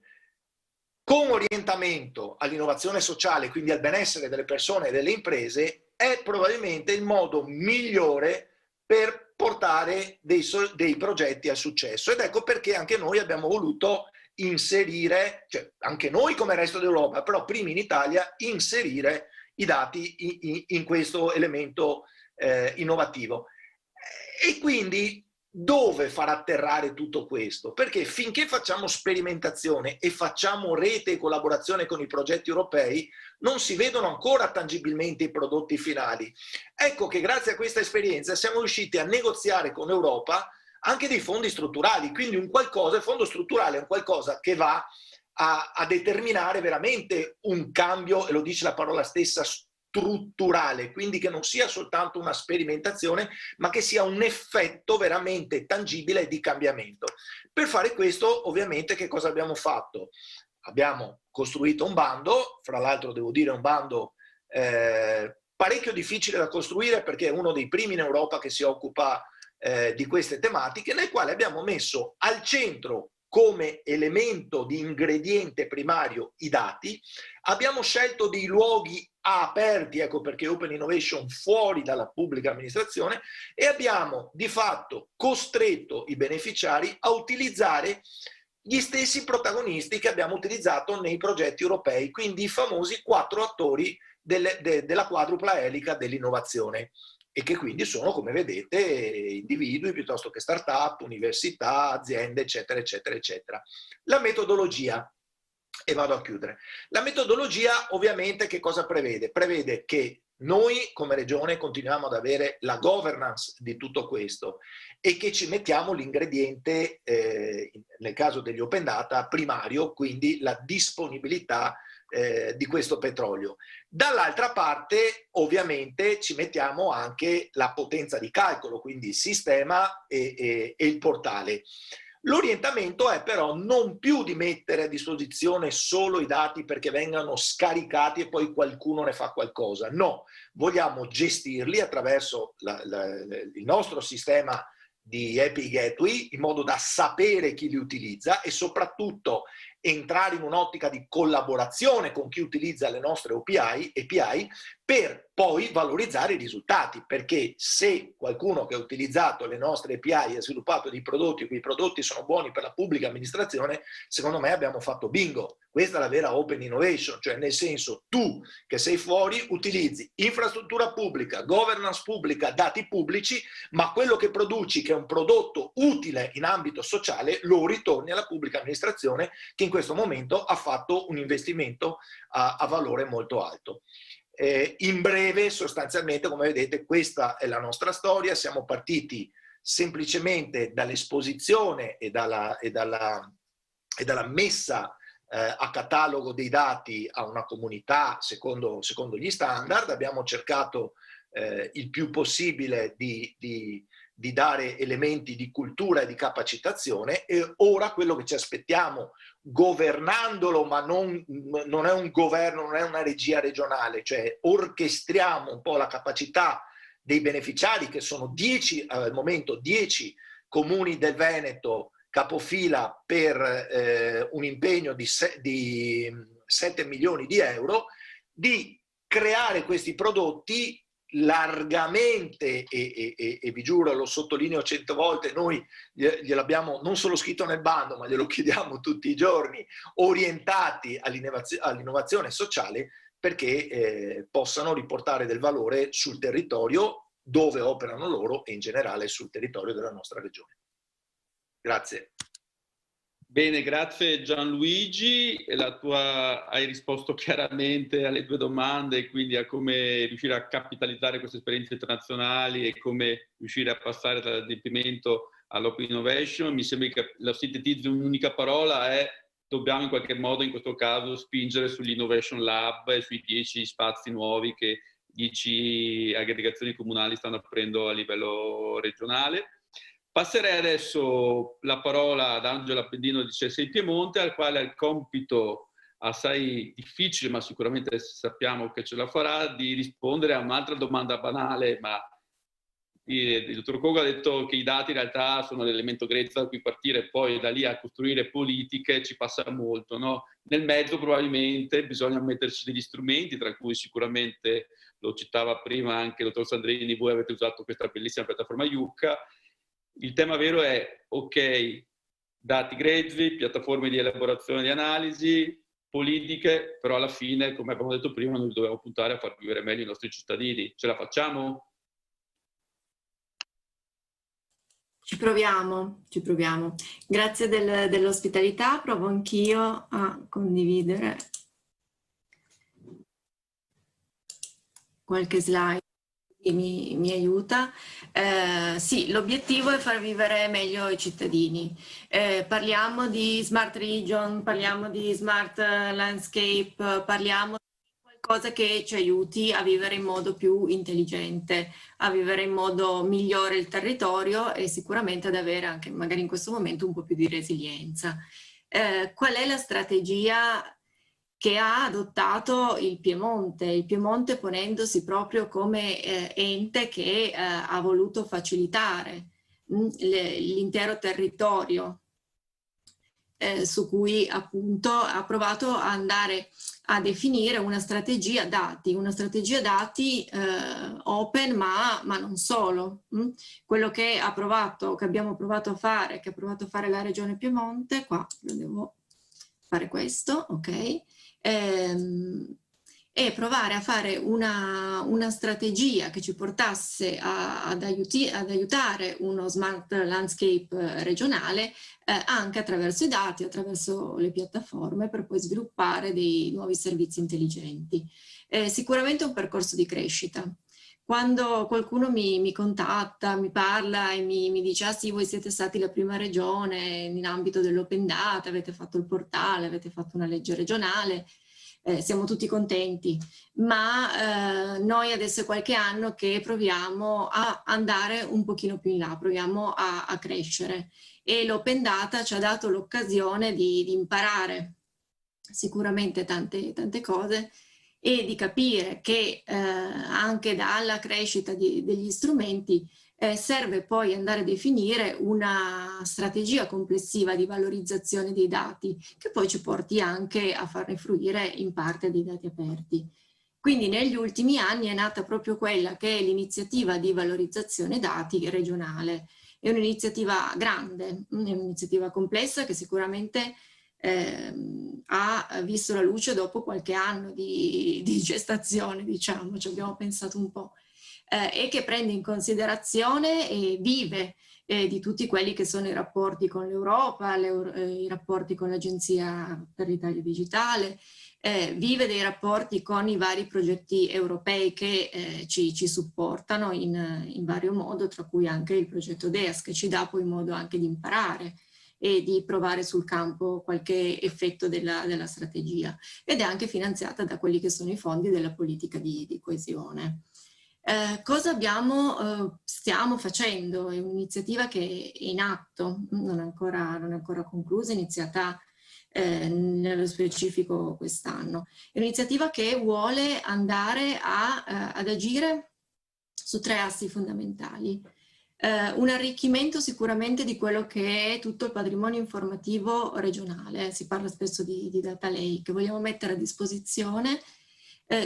con orientamento all'innovazione sociale, quindi al benessere delle persone e delle imprese, è probabilmente il modo migliore per portare dei progetti al successo. Ed ecco perché anche noi abbiamo voluto inserire, cioè anche noi come il resto d'Europa, però prima in Italia, inserire i dati in questo elemento innovativo. E quindi dove far atterrare tutto questo? Perché finché facciamo sperimentazione e facciamo rete e collaborazione con i progetti europei, non si vedono ancora tangibilmente i prodotti finali. Ecco che grazie a questa esperienza siamo riusciti a negoziare con l'Europa anche dei fondi strutturali, quindi un qualcosa, il fondo strutturale è un qualcosa che va a determinare veramente un cambio, e lo dice la parola stessa, strutturale, quindi che non sia soltanto una sperimentazione, ma che sia un effetto veramente tangibile di cambiamento. Per fare questo, ovviamente, che cosa abbiamo fatto? Abbiamo costruito un bando, fra l'altro devo dire un bando parecchio difficile da costruire, perché è uno dei primi in Europa che si occupa di queste tematiche, nel quale abbiamo messo al centro come elemento di ingrediente primario i dati. Abbiamo scelto dei luoghi aperti, ecco perché Open Innovation, fuori dalla pubblica amministrazione, e abbiamo di fatto costretto i beneficiari a utilizzare gli stessi protagonisti che abbiamo utilizzato nei progetti europei, quindi i famosi 4 attori della quadrupla elica dell'innovazione, e che quindi sono, come vedete, individui piuttosto che start-up, università, aziende, eccetera, eccetera, eccetera. La metodologia, e vado a chiudere. La metodologia ovviamente che cosa prevede? Prevede che noi come regione continuiamo ad avere la governance di tutto questo e che ci mettiamo l'ingrediente, nel caso degli open data, primario, quindi la disponibilità di questo petrolio. Dall'altra parte ovviamente ci mettiamo anche la potenza di calcolo, quindi il sistema e il portale. L'orientamento è però non più di mettere a disposizione solo i dati perché vengano scaricati e poi qualcuno ne fa qualcosa. No, vogliamo gestirli attraverso il nostro sistema di API Gateway in modo da sapere chi li utilizza e soprattutto entrare in un'ottica di collaborazione con chi utilizza le nostre API per poi valorizzare i risultati, perché se qualcuno che ha utilizzato le nostre API ha sviluppato dei prodotti, quei prodotti sono buoni per la pubblica amministrazione, secondo me abbiamo fatto bingo. Questa è la vera Open Innovation, cioè nel senso tu che sei fuori utilizzi infrastruttura pubblica, governance pubblica, dati pubblici, ma quello che produci, che è un prodotto utile in ambito sociale, lo ritorni alla pubblica amministrazione che in questo momento ha fatto un investimento a valore molto alto. In breve, sostanzialmente, come vedete, questa è la nostra storia. Siamo partiti semplicemente dall'esposizione e dalla messa a catalogo dei dati a una comunità secondo gli standard. Abbiamo cercato il più possibile di dare elementi di cultura e di capacitazione, e ora quello che ci aspettiamo, governandolo, ma non è un governo, non è una regia regionale, cioè orchestriamo un po' la capacità dei beneficiari, che sono 10 al momento, 10 comuni del Veneto capofila per un impegno di 7 milioni di euro, di creare questi prodotti largamente, e vi giuro, lo sottolineo 100 volte, noi gliel'abbiamo non solo scritto nel bando, ma glielo chiediamo tutti i giorni, orientati all'innovazione sociale, perché possano riportare del valore sul territorio dove operano loro e in generale sul territorio della nostra regione. Grazie. Bene, grazie Gianluigi. Hai risposto chiaramente alle tue domande, quindi a come riuscire a capitalizzare queste esperienze internazionali e come riuscire a passare dall'adempimento all'Open Innovation. Mi sembra che la sintetizzo in un'unica parola: dobbiamo in qualche modo in questo caso spingere sull'Innovation Lab e sui 10 spazi nuovi che 10 aggregazioni comunali stanno aprendo a livello regionale. Passerei adesso la parola ad Angelo Appendino di CSI Piemonte, al quale ha il compito assai difficile, ma sicuramente sappiamo che ce la farà, di rispondere a un'altra domanda banale, ma il dottor Koga ha detto che i dati in realtà sono l'elemento grezzo da cui partire, poi da lì a costruire politiche ci passa molto, no? Nel mezzo probabilmente bisogna metterci degli strumenti, tra cui sicuramente, lo citava prima anche il dottor Sandrini, voi avete usato questa bellissima piattaforma Yucca. Il tema vero è, ok, dati grezzi, piattaforme di elaborazione di analisi, politiche, però alla fine, come abbiamo detto prima, noi dobbiamo puntare a far vivere meglio i nostri cittadini. Ce la facciamo? Ci proviamo, ci proviamo. Grazie dell'ospitalità, provo anch'io a condividere qualche slide che mi aiuta. Sì, l'obiettivo è far vivere meglio i cittadini. Parliamo di smart region, parliamo di smart landscape, parliamo qualcosa che ci aiuti a vivere in modo più intelligente, a vivere in modo migliore il territorio e sicuramente ad avere anche magari in questo momento un po' più di resilienza. Qual è la strategia che ha adottato il Piemonte ponendosi proprio come ente che ha voluto facilitare l'intero territorio su cui appunto ha provato a andare a definire una strategia dati open ma non solo. Quello che abbiamo provato a fare, che ha provato a fare la Regione Piemonte, qua lo devo fare questo, ok? E provare a fare una strategia che ci portasse ad aiutare uno smart landscape regionale anche attraverso i dati, attraverso le piattaforme, per poi sviluppare dei nuovi servizi intelligenti. Sicuramente un percorso di crescita. Quando qualcuno mi contatta, mi parla e mi dice ah sì, voi siete stati la prima regione in ambito dell'open data, avete fatto il portale, avete fatto una legge regionale, siamo tutti contenti, ma noi adesso è qualche anno che proviamo a andare un pochino più in là, proviamo a crescere e l'open data ci ha dato l'occasione di imparare sicuramente tante cose e di capire che anche dalla crescita degli strumenti serve poi andare a definire una strategia complessiva di valorizzazione dei dati che poi ci porti anche a farne fruire in parte dei dati aperti. Quindi negli ultimi anni è nata proprio quella che è l'iniziativa di valorizzazione dati regionale. È un'iniziativa grande, è un'iniziativa complessa che sicuramente ha visto la luce dopo qualche anno di gestazione, diciamo, ci abbiamo pensato un po', e che prende in considerazione e vive di tutti quelli che sono i rapporti con l'Europa, i rapporti con l'Agenzia per l'Italia Digitale, vive dei rapporti con i vari progetti europei che ci supportano in vario modo, tra cui anche il progetto DEAS, che ci dà poi modo anche di imparare e di provare sul campo qualche effetto della strategia, ed è anche finanziata da quelli che sono i fondi della politica di coesione. Cosa stiamo facendo? È un'iniziativa che è in atto, non è ancora conclusa, è iniziata nello specifico quest'anno. È un'iniziativa che vuole andare ad agire su 3 assi fondamentali. Un arricchimento sicuramente di quello che è tutto il patrimonio informativo regionale, si parla spesso di data lake, che vogliamo mettere a disposizione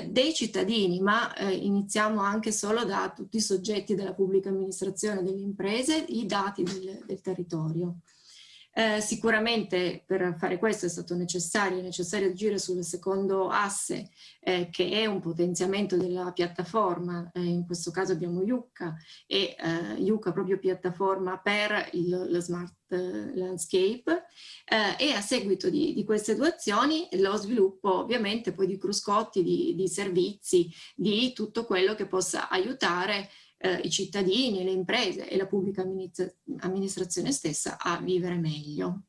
dei cittadini, ma iniziamo anche solo da tutti i soggetti della pubblica amministrazione, delle imprese, i dati del territorio. Sicuramente per fare questo è stato necessario agire sul secondo asse, che è un potenziamento della piattaforma. In questo caso abbiamo Yucca e Yucca proprio piattaforma per lo smart landscape, e a seguito di queste 2 azioni lo sviluppo ovviamente poi di cruscotti, di servizi, di tutto quello che possa aiutare i cittadini, le imprese e la pubblica amministrazione stessa a vivere meglio.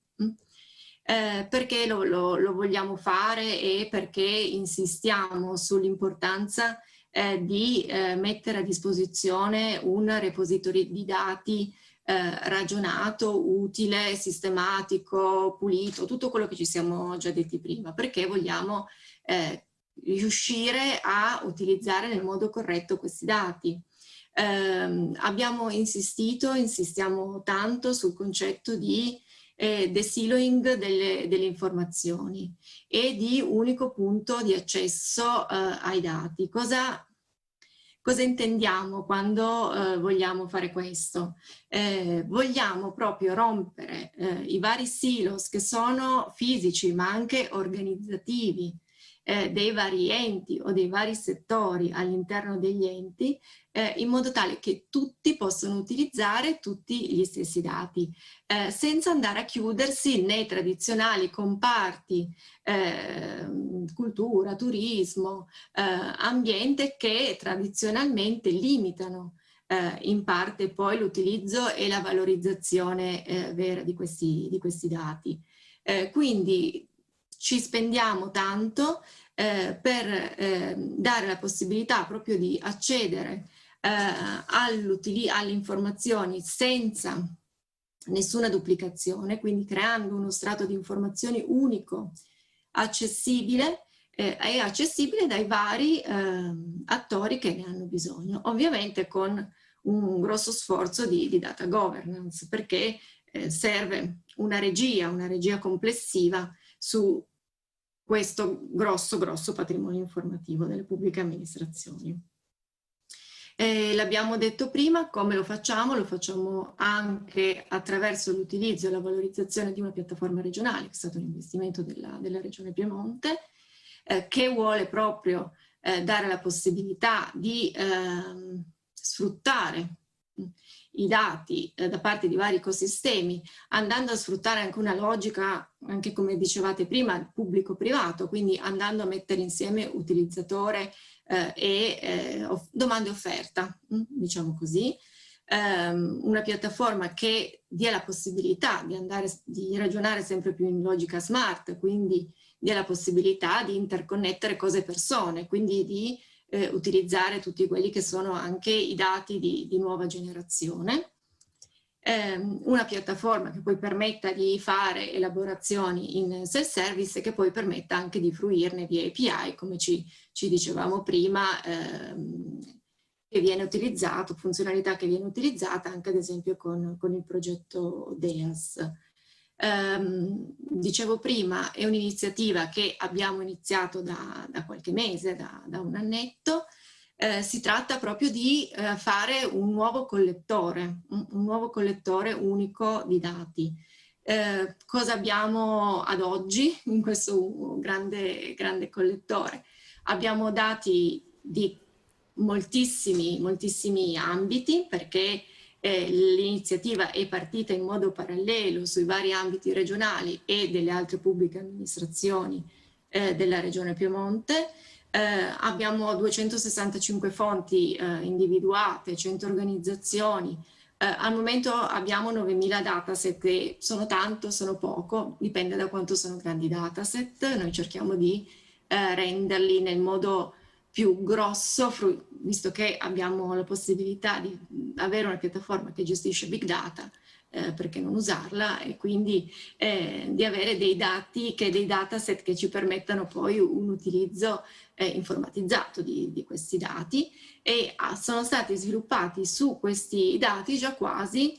Perché lo vogliamo fare e perché insistiamo sull'importanza di mettere a disposizione un repository di dati ragionato, utile, sistematico, pulito, tutto quello che ci siamo già detti prima, perché vogliamo riuscire a utilizzare nel modo corretto questi dati. insistiamo tanto sul concetto di desiloing delle informazioni e di unico punto di accesso ai dati. Cosa intendiamo quando vogliamo fare questo? Vogliamo proprio rompere i vari silos che sono fisici ma anche organizzativi dei vari enti o dei vari settori all'interno degli enti, in modo tale che tutti possano utilizzare tutti gli stessi dati, senza andare a chiudersi nei tradizionali comparti cultura, turismo, ambiente, che tradizionalmente limitano in parte poi l'utilizzo e la valorizzazione vera di questi dati. Quindi ci spendiamo tanto per dare la possibilità proprio di accedere alle informazioni senza nessuna duplicazione, quindi creando uno strato di informazioni unico, accessibile e accessibile dai vari attori che ne hanno bisogno, ovviamente con un grosso sforzo di data governance, perché serve una regia complessiva su questo grosso patrimonio informativo delle pubbliche amministrazioni. L'abbiamo detto prima, come lo facciamo? Lo facciamo anche attraverso l'utilizzo e la valorizzazione di una piattaforma regionale, che è stato un investimento della Regione Piemonte, che vuole proprio dare la possibilità di sfruttare i dati da parte di vari ecosistemi, andando a sfruttare anche una logica, anche come dicevate prima, pubblico-privato, quindi andando a mettere insieme utilizzatore e domanda e offerta, diciamo così, una piattaforma che dia la possibilità di ragionare sempre più in logica smart, quindi dia la possibilità di interconnettere cose e persone, quindi di utilizzare tutti quelli che sono anche i dati di nuova generazione. Una piattaforma che poi permetta di fare elaborazioni in self-service e che poi permetta anche di fruirne via API, come ci dicevamo prima, che viene utilizzato, funzionalità che viene utilizzata anche ad esempio con il progetto DEAS. Dicevo prima, è un'iniziativa che abbiamo iniziato da qualche mese, da un annetto. Si tratta proprio di fare un nuovo collettore unico di dati. Cosa abbiamo ad oggi in questo grande collettore? Abbiamo dati di moltissimi ambiti, perché l'iniziativa è partita in modo parallelo sui vari ambiti regionali e delle altre pubbliche amministrazioni della Regione Piemonte. Abbiamo 265 fonti individuate, 100 organizzazioni. Al momento abbiamo 9.000 dataset, che sono tanto, sono poco, dipende da quanto sono grandi i dataset. Noi cerchiamo di renderli nel modo più grosso, visto che abbiamo la possibilità di avere una piattaforma che gestisce big data, perché non usarla, e quindi di avere dei dataset che ci permettano poi un utilizzo informatizzato di questi dati, e sono stati sviluppati su questi dati già quasi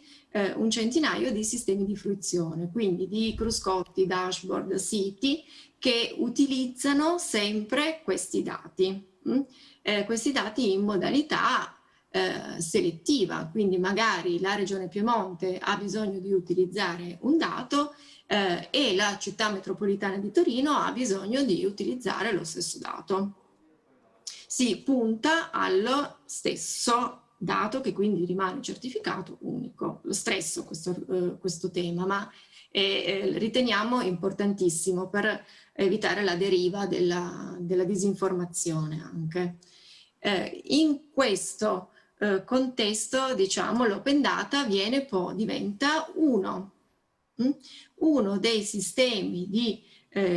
un centinaio di sistemi di fruizione, quindi di cruscotti, dashboard, siti che utilizzano sempre questi dati in modalità selettiva, quindi magari la Regione Piemonte ha bisogno di utilizzare un dato e la città metropolitana di Torino ha bisogno di utilizzare lo stesso dato. Si punta allo stesso dato, che quindi rimane certificato unico. Lo stesso questo tema, ma riteniamo importantissimo per evitare la deriva della disinformazione anche. In questo contesto, diciamo, l'open data diventa uno dei sistemi di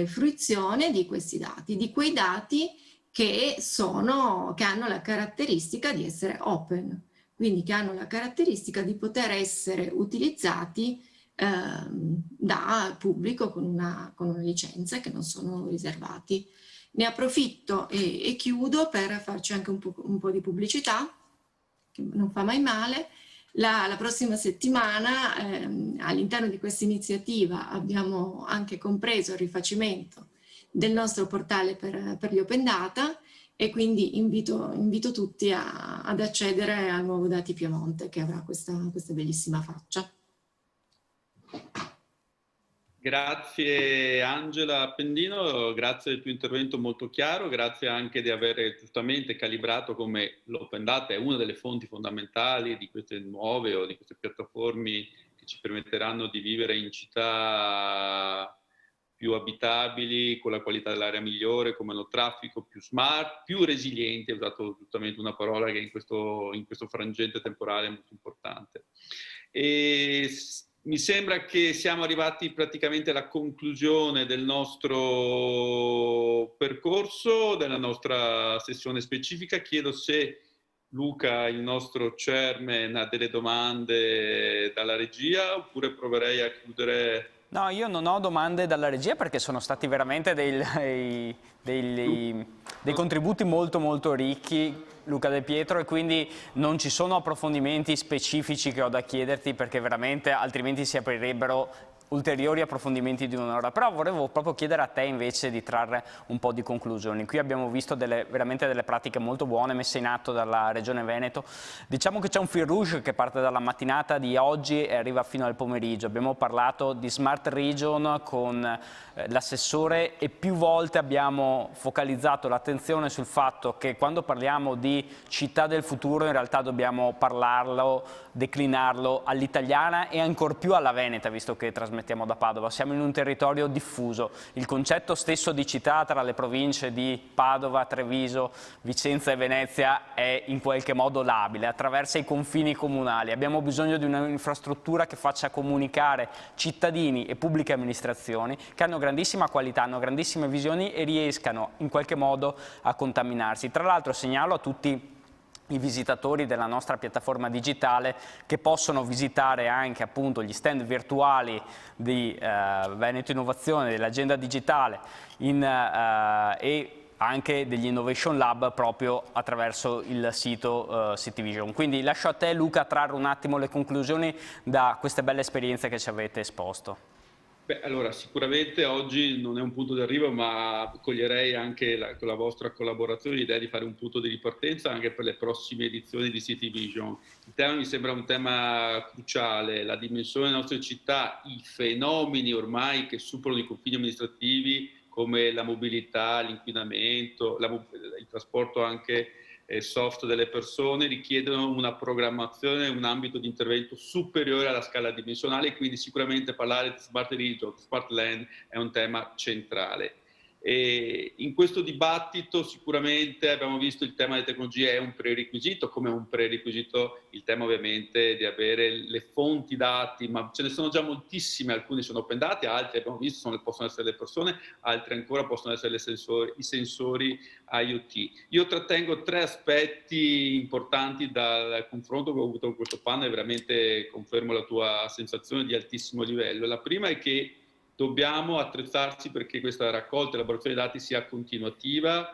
fruizione di questi dati, di quei dati che hanno la caratteristica di essere open, quindi che hanno la caratteristica di poter essere utilizzati da pubblico con una licenza, che non sono riservati. Ne approfitto e chiudo per farci anche un po' di pubblicità, che non fa mai male. La prossima settimana all'interno di questa iniziativa abbiamo anche compreso il rifacimento del nostro portale per gli Open Data, e quindi invito tutti ad accedere al nuovo Dati Piemonte, che avrà questa bellissima faccia. Grazie Angela Appendino, grazie del tuo intervento molto chiaro, grazie anche di aver giustamente calibrato come l'Open Data è una delle fonti fondamentali di queste nuove o di queste piattaforme che ci permetteranno di vivere in città più abitabili, con la qualità dell'aria migliore, con meno traffico, più smart, più resilienti. Ho usato giustamente una parola che in questo frangente temporale è molto importante. E mi sembra che siamo arrivati praticamente alla conclusione del nostro percorso, della nostra sessione specifica. Chiedo se Luca, il nostro chairman, ha delle domande dalla regia, oppure proverei a chiudere. No, io non ho domande dalla regia perché sono stati veramente dei contributi molto molto ricchi, Luca De Pietro, e quindi non ci sono approfondimenti specifici che ho da chiederti, perché veramente altrimenti si aprirebbero ulteriori approfondimenti di un'ora. Però volevo proprio chiedere a te invece di trarre un po' di conclusioni. Qui abbiamo visto veramente delle pratiche molto buone messe in atto dalla Regione Veneto. Diciamo che c'è un fil rouge che parte dalla mattinata di oggi e arriva fino al pomeriggio. Abbiamo parlato di Smart Region con l'assessore e più volte abbiamo focalizzato l'attenzione sul fatto che quando parliamo di città del futuro in realtà dobbiamo parlarlo, declinarlo all'italiana e ancor più alla veneta, visto che trasmettiamo da Padova. Siamo in un territorio diffuso. Il concetto stesso di città tra le province di Padova, Treviso, Vicenza e Venezia è in qualche modo labile, attraversa i confini comunali. Abbiamo bisogno di un'infrastruttura che faccia comunicare cittadini e pubbliche amministrazioni che hanno grandissima qualità, hanno grandissime visioni e riescano in qualche modo a contaminarsi. Tra l'altro segnalo a tutti i visitatori della nostra piattaforma digitale che possono visitare anche appunto gli stand virtuali di Veneto Innovazione, dell'agenda digitale e anche degli Innovation Lab proprio attraverso il sito Cityvision. Quindi lascio a te, Luca, trarre un attimo le conclusioni da queste belle esperienze che ci avete esposto. Beh, allora, sicuramente oggi non è un punto di arrivo, ma coglierei anche con la vostra collaborazione l'idea di fare un punto di ripartenza anche per le prossime edizioni di Cityvision. Il tema mi sembra un tema cruciale, la dimensione delle nostre città, i fenomeni ormai che superano i confini amministrativi come la mobilità, l'inquinamento, il trasporto anche soft delle persone richiedono una programmazione, un ambito di intervento superiore alla scala dimensionale, quindi sicuramente parlare di smart region, smart land è un tema centrale. E in questo dibattito sicuramente abbiamo visto il tema delle tecnologie è un prerequisito, come un prerequisito il tema ovviamente di avere le fonti dati, ma ce ne sono già moltissime, alcune sono open data, altre abbiamo visto possono essere le persone, altre ancora possono essere i sensori IoT. Io trattengo tre aspetti importanti dal confronto che ho avuto con questo panel, veramente confermo la tua sensazione di altissimo livello. La prima è che dobbiamo attrezzarci perché questa raccolta e elaborazione dei dati sia continuativa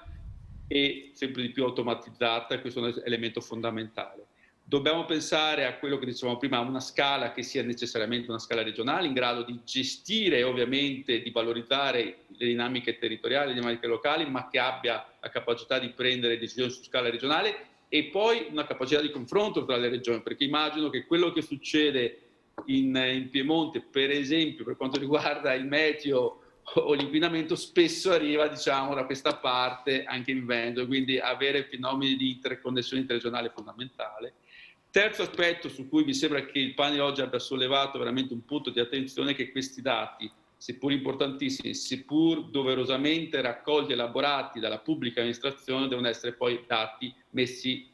e sempre di più automatizzata, questo è un elemento fondamentale. Dobbiamo pensare a quello che dicevamo prima, a una scala che sia necessariamente una scala regionale, in grado di gestire e ovviamente di valorizzare le dinamiche territoriali, le dinamiche locali, ma che abbia la capacità di prendere decisioni su scala regionale e poi una capacità di confronto tra le regioni, perché immagino che quello che succede in Piemonte, per esempio, per quanto riguarda il meteo o l'inquinamento, spesso arriva, diciamo, da questa parte anche in Veneto, quindi avere fenomeni di interconnessione interregionale è fondamentale. Terzo aspetto su cui mi sembra che il panel oggi abbia sollevato veramente un punto di attenzione è che questi dati, seppur importantissimi, seppur doverosamente raccolti e elaborati dalla pubblica amministrazione, devono essere poi dati messi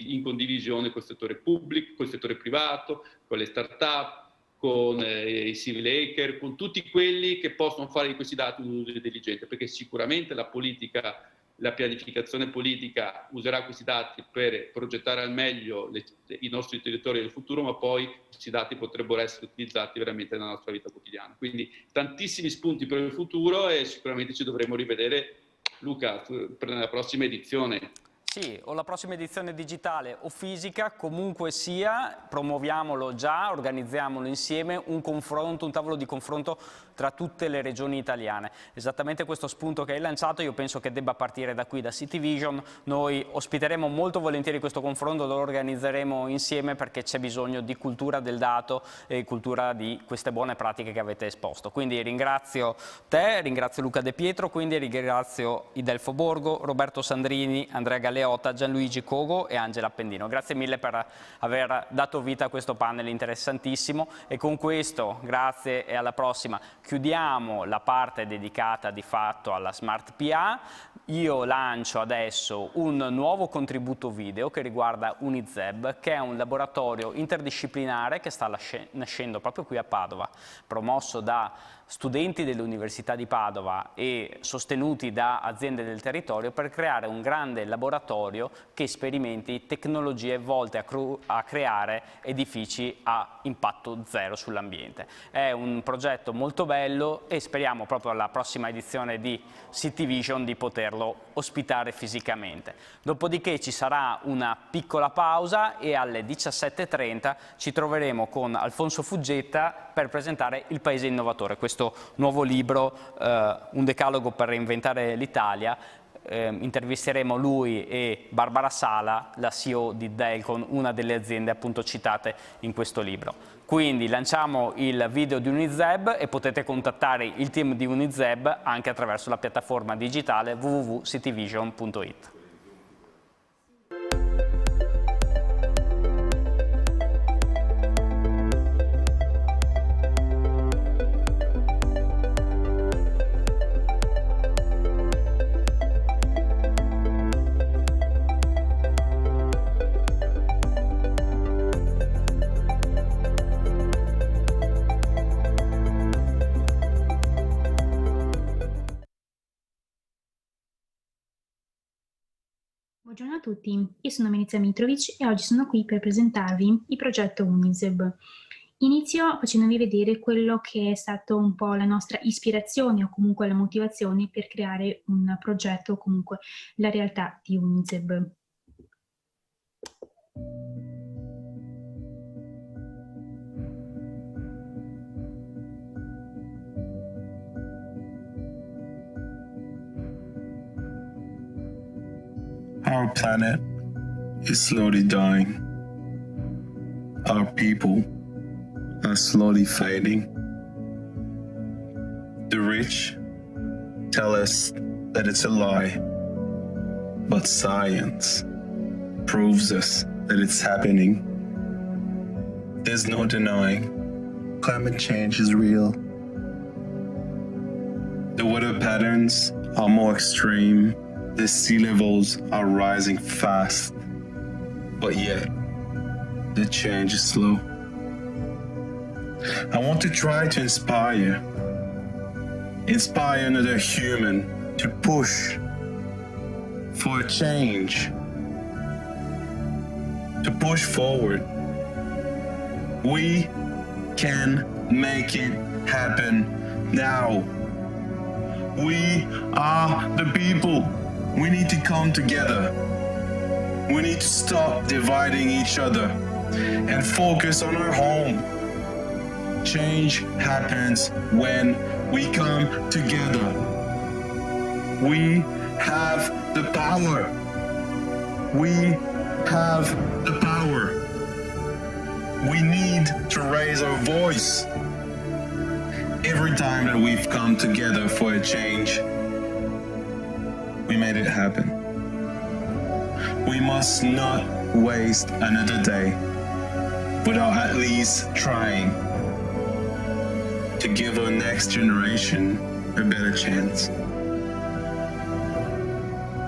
in condivisione col settore pubblico, col settore privato, con le start-up, con i civil hacker, con tutti quelli che possono fare di questi dati un uso intelligente, perché sicuramente la politica, la pianificazione politica userà questi dati per progettare al meglio i nostri territori del futuro, ma poi questi dati potrebbero essere utilizzati veramente nella nostra vita quotidiana. Quindi tantissimi spunti per il futuro e sicuramente ci dovremo rivedere, Luca, per la prossima edizione. Sì, o la prossima edizione digitale o fisica, comunque sia, promuoviamolo già, organizziamolo insieme, un confronto, un tavolo di confronto tra tutte le regioni italiane. Esattamente questo spunto che hai lanciato io penso che debba partire da qui, da City Vision. Noi ospiteremo molto volentieri questo confronto, lo organizzeremo insieme perché c'è bisogno di cultura del dato e cultura di queste buone pratiche che avete esposto. Quindi ringrazio te, ringrazio Luca De Pietro, quindi ringrazio Idelfo Borgo, Roberto Sandrini, Andrea Galeotta, Gianluigi Cogo e Angela Appendino. Grazie mille per aver dato vita a questo panel interessantissimo e con questo, grazie e alla prossima, chiudiamo la parte dedicata di fatto alla Smart PA. Io lancio adesso un nuovo contributo video che riguarda Unizeb, che è un laboratorio interdisciplinare che sta nascendo proprio qui a Padova, promosso da studenti dell'Università di Padova e sostenuti da aziende del territorio per creare un grande laboratorio che sperimenti tecnologie volte a creare edifici a impatto zero sull'ambiente. È un progetto molto bello e speriamo proprio alla prossima edizione di City Vision di poterlo ospitare fisicamente. Dopodiché ci sarà una piccola pausa e alle 17:30 ci troveremo con Alfonso Fuggetta per presentare Il Paese Innovatore, questo nuovo libro, un decalogo per reinventare l'Italia. Intervisteremo lui e Barbara Sala, la CEO di Delcon, una delle aziende appunto citate in questo libro. Quindi lanciamo il video di Unizeb e potete contattare il team di Unizeb anche attraverso la piattaforma digitale www.cityvision.it. Buongiorno a tutti, io sono Melissa Mitrovic e oggi sono qui per presentarvi il progetto Unizeb. Inizio facendovi vedere quello che è stato un po' la nostra ispirazione o comunque la motivazione per creare un progetto o comunque la realtà di Unizeb. Our planet is slowly dying. Our people are slowly fading. The rich tell us that it's a lie, but science proves us that it's happening. There's no denying climate change is real. The weather patterns are more extreme. The sea levels are rising fast, but yet the change is slow. I want to try to inspire another human to push for a change, to push forward. We can make it happen now. We are the people. We need to come together. We need to stop dividing each other and focus on our home. Change happens when we come together. We have the power. We have the power. We need to raise our voice. Every time that we've come together for a change, we made it happen. We must not waste another day without at least trying to give our next generation a better chance.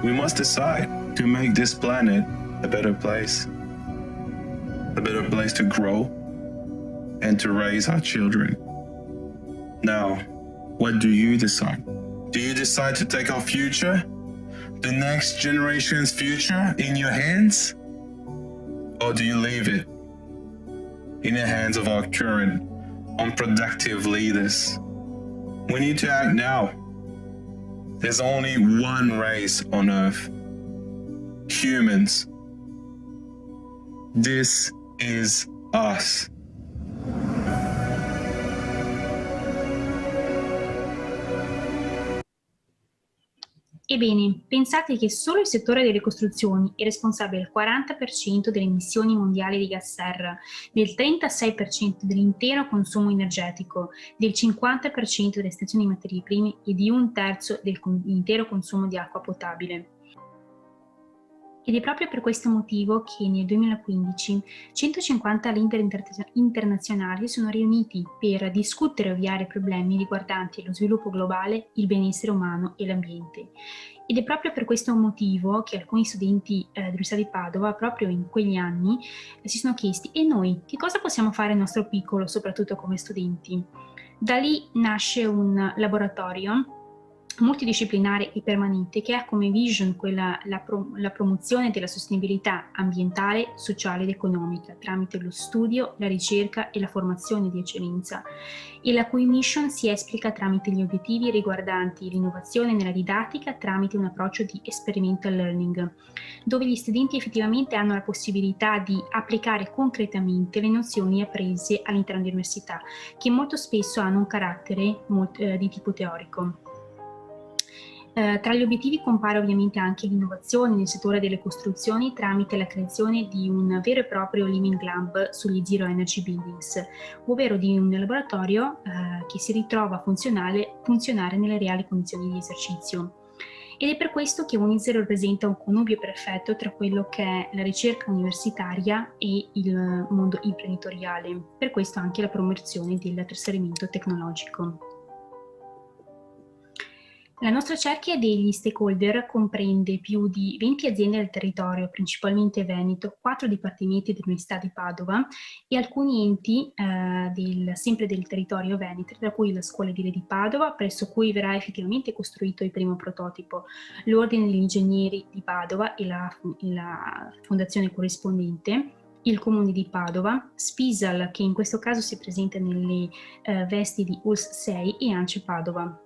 We must decide to make this planet a better place to grow and to raise our children. Now, what do you decide? Do you decide to take our future, the next generation's future, in your hands? Or do you leave it in the hands of our current unproductive leaders? We need to act now. There's only one race on Earth. humans. This is us. Ebbene, pensate che solo il settore delle costruzioni è responsabile del 40% delle emissioni mondiali di gas serra, del 36% dell'intero consumo energetico, del 50% delle estrazioni di materie prime e di 1/3 dell'intero consumo di acqua potabile. Ed è proprio per questo motivo che nel 2015 150 leader internazionali sono riuniti per discutere e ovviare problemi riguardanti lo sviluppo globale, il benessere umano e l'ambiente. Ed è proprio per questo motivo che alcuni studenti dell'Università di Padova, proprio in quegli anni, si sono chiesti: e noi che cosa possiamo fare nel nostro piccolo, soprattutto come studenti? Da lì nasce un laboratorio multidisciplinare e permanente che ha come vision la promozione della sostenibilità ambientale, sociale ed economica tramite lo studio, la ricerca e la formazione di eccellenza, e la cui mission si esplica tramite gli obiettivi riguardanti l'innovazione nella didattica tramite un approccio di experimental learning, dove gli studenti effettivamente hanno la possibilità di applicare concretamente le nozioni apprese all'interno dell'università, che molto spesso hanno un carattere di tipo teorico. Tra gli obiettivi compare ovviamente anche l'innovazione nel settore delle costruzioni tramite la creazione di un vero e proprio Living Lab sugli Zero Energy Buildings, ovvero di un laboratorio che si ritrova a funzionare nelle reali condizioni di esercizio. Ed è per questo che UNIZER rappresenta un connubio perfetto tra quello che è la ricerca universitaria e il mondo imprenditoriale, per questo anche la promozione del trasferimento tecnologico. La nostra cerchia degli stakeholder comprende più di 20 aziende del territorio, principalmente Veneto, 4 dipartimenti dell'Università di Padova e alcuni enti sempre del territorio veneto, tra cui la Scuola Edile di Padova, presso cui verrà effettivamente costruito il primo prototipo, l'Ordine degli Ingegneri di Padova e la Fondazione Corrispondente, il Comune di Padova, Spisal, che in questo caso si presenta nelle vesti di ULSS 6, e ANCE Padova,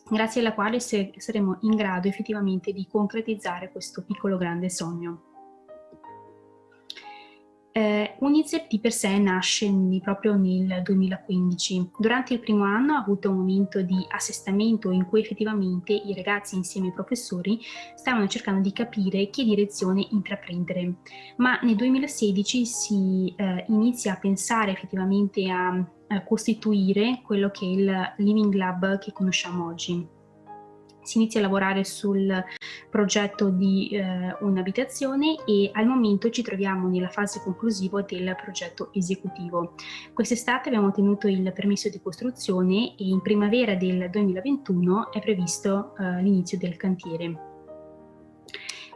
grazie alla quale saremo in grado effettivamente di concretizzare questo piccolo grande sogno. UNIZER di per sé nasce proprio nel 2015. Durante il primo anno ha avuto un momento di assestamento in cui effettivamente i ragazzi insieme ai professori stavano cercando di capire che direzione intraprendere, ma nel 2016 si inizia a pensare effettivamente a costituire quello che è il Living Lab che conosciamo oggi. Si inizia a lavorare sul progetto di un'abitazione e al momento ci troviamo nella fase conclusiva del progetto esecutivo. Quest'estate abbiamo ottenuto il permesso di costruzione e in primavera del 2021 è previsto l'inizio del cantiere.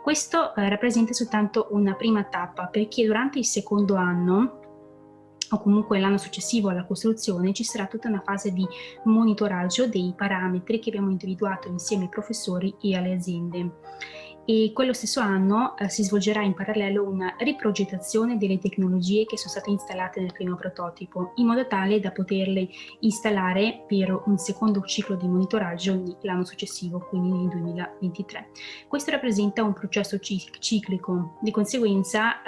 Questo rappresenta soltanto una prima tappa, perché durante il secondo anno o comunque l'anno successivo alla costruzione ci sarà tutta una fase di monitoraggio dei parametri che abbiamo individuato insieme ai professori e alle aziende, e quello stesso anno si svolgerà in parallelo una riprogettazione delle tecnologie che sono state installate nel primo prototipo, in modo tale da poterle installare per un secondo ciclo di monitoraggio l'anno successivo, quindi nel 2023. Questo rappresenta un processo ciclico, di conseguenza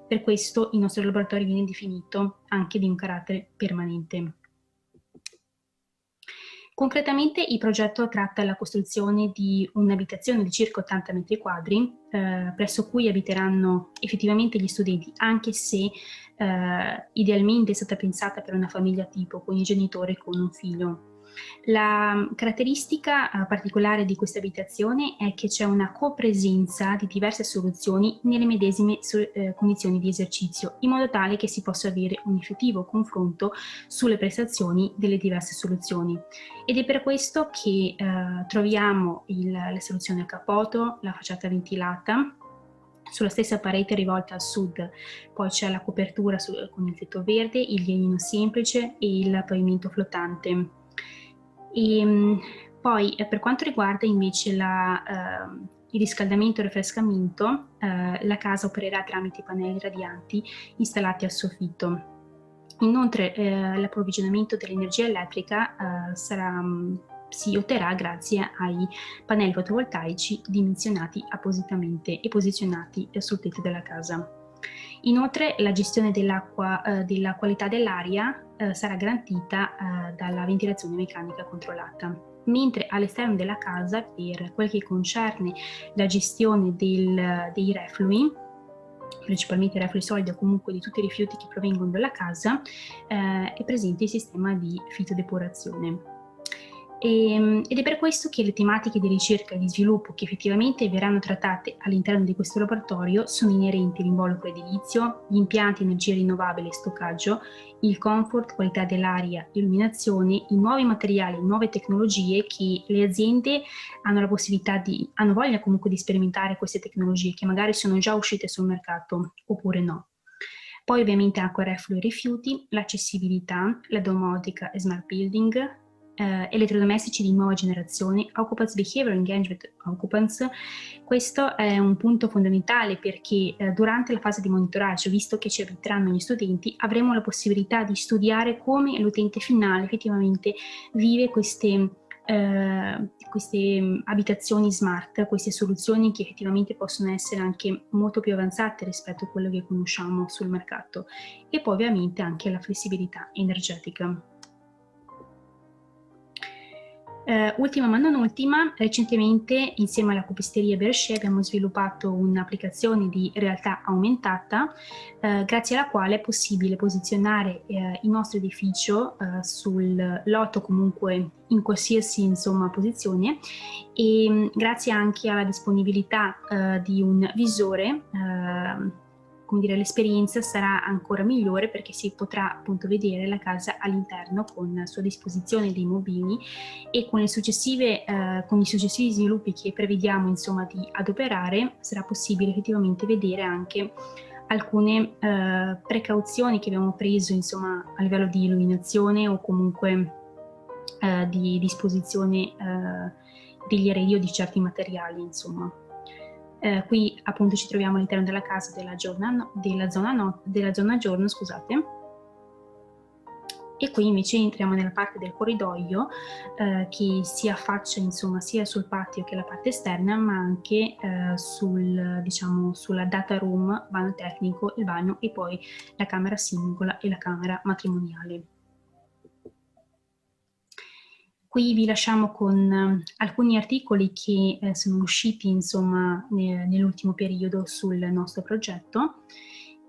per questo il nostro laboratorio viene definito anche di un carattere permanente. Concretamente il progetto tratta la costruzione di un'abitazione di circa 80 metri quadri presso cui abiteranno effettivamente gli studenti, anche se idealmente è stata pensata per una famiglia tipo con i genitori con un figlio. La caratteristica particolare di questa abitazione è che c'è una copresenza di diverse soluzioni nelle medesime condizioni di esercizio, in modo tale che si possa avere un effettivo confronto sulle prestazioni delle diverse soluzioni. Ed è per questo che troviamo la soluzione a capoto, la facciata ventilata, sulla stessa parete rivolta al sud, poi c'è la copertura con il tetto verde, il lignino semplice e il pavimento flottante. E poi per quanto riguarda invece il riscaldamento e il raffrescamento, la casa opererà tramite pannelli radianti installati al soffitto. Inoltre l'approvvigionamento dell'energia elettrica sarà si otterrà grazie ai pannelli fotovoltaici dimensionati appositamente e posizionati sul tetto della casa. Inoltre la gestione dell'acqua, della qualità dell'aria sarà garantita dalla ventilazione meccanica controllata, mentre all'esterno della casa, per quel che concerne la gestione dei reflui, principalmente reflui solidi o comunque di tutti i rifiuti che provengono dalla casa, è presente il sistema di fitodepurazione. Ed è per questo che le tematiche di ricerca e di sviluppo che effettivamente verranno trattate all'interno di questo laboratorio sono inerenti all'involucro edilizio, gli impianti energia rinnovabile e stoccaggio, il comfort, qualità dell'aria, illuminazione, i nuovi materiali, nuove tecnologie che le aziende hanno la possibilità hanno voglia comunque di sperimentare queste tecnologie che magari sono già uscite sul mercato oppure no. Poi ovviamente acqua, reflui e rifiuti, l'accessibilità, la domotica e smart building, elettrodomestici di nuova generazione, Occupants Behavior Engagement Occupants. Questo è un punto fondamentale perché durante la fase di monitoraggio, visto che ci abiteranno gli studenti, avremo la possibilità di studiare come l'utente finale effettivamente vive queste abitazioni smart, queste soluzioni che effettivamente possono essere anche molto più avanzate rispetto a quello che conosciamo sul mercato, e poi ovviamente anche la flessibilità energetica. Ultima ma non ultima, recentemente insieme alla copisteria Berger abbiamo sviluppato un'applicazione di realtà aumentata grazie alla quale è possibile posizionare il nostro edificio sul lotto, comunque in qualsiasi posizione, e grazie anche alla disponibilità di un visore, come dire, l'esperienza sarà ancora migliore perché si potrà appunto vedere la casa all'interno con a sua disposizione dei mobili, e con i successivi sviluppi che prevediamo di adoperare sarà possibile effettivamente vedere anche alcune precauzioni che abbiamo preso a livello di illuminazione o comunque di disposizione degli arredi o di certi materiali, qui appunto ci troviamo all'interno della casa della zona giorno, scusate, e qui invece entriamo nella parte del corridoio che si affaccia sia sul patio che la parte esterna, ma anche sulla data room, bagno tecnico, il bagno e poi la camera singola e la camera matrimoniale. Qui vi lasciamo con alcuni articoli che sono usciti nell'ultimo periodo sul nostro progetto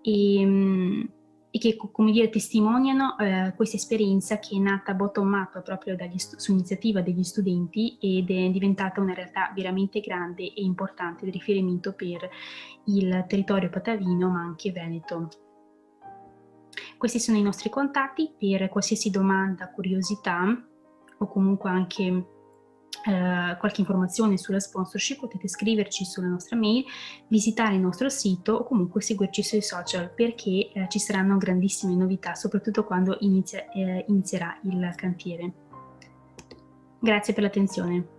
e che, come dire, testimoniano questa esperienza che è nata bottom up proprio su iniziativa degli studenti ed è diventata una realtà veramente grande e importante di riferimento per il territorio patavino ma anche veneto. Questi sono i nostri contatti per qualsiasi domanda, curiosità o comunque anche qualche informazione sulla sponsorship. Potete scriverci sulla nostra mail, visitare il nostro sito o comunque seguirci sui social, perché ci saranno grandissime novità, soprattutto quando inizierà il cantiere. Grazie per l'attenzione.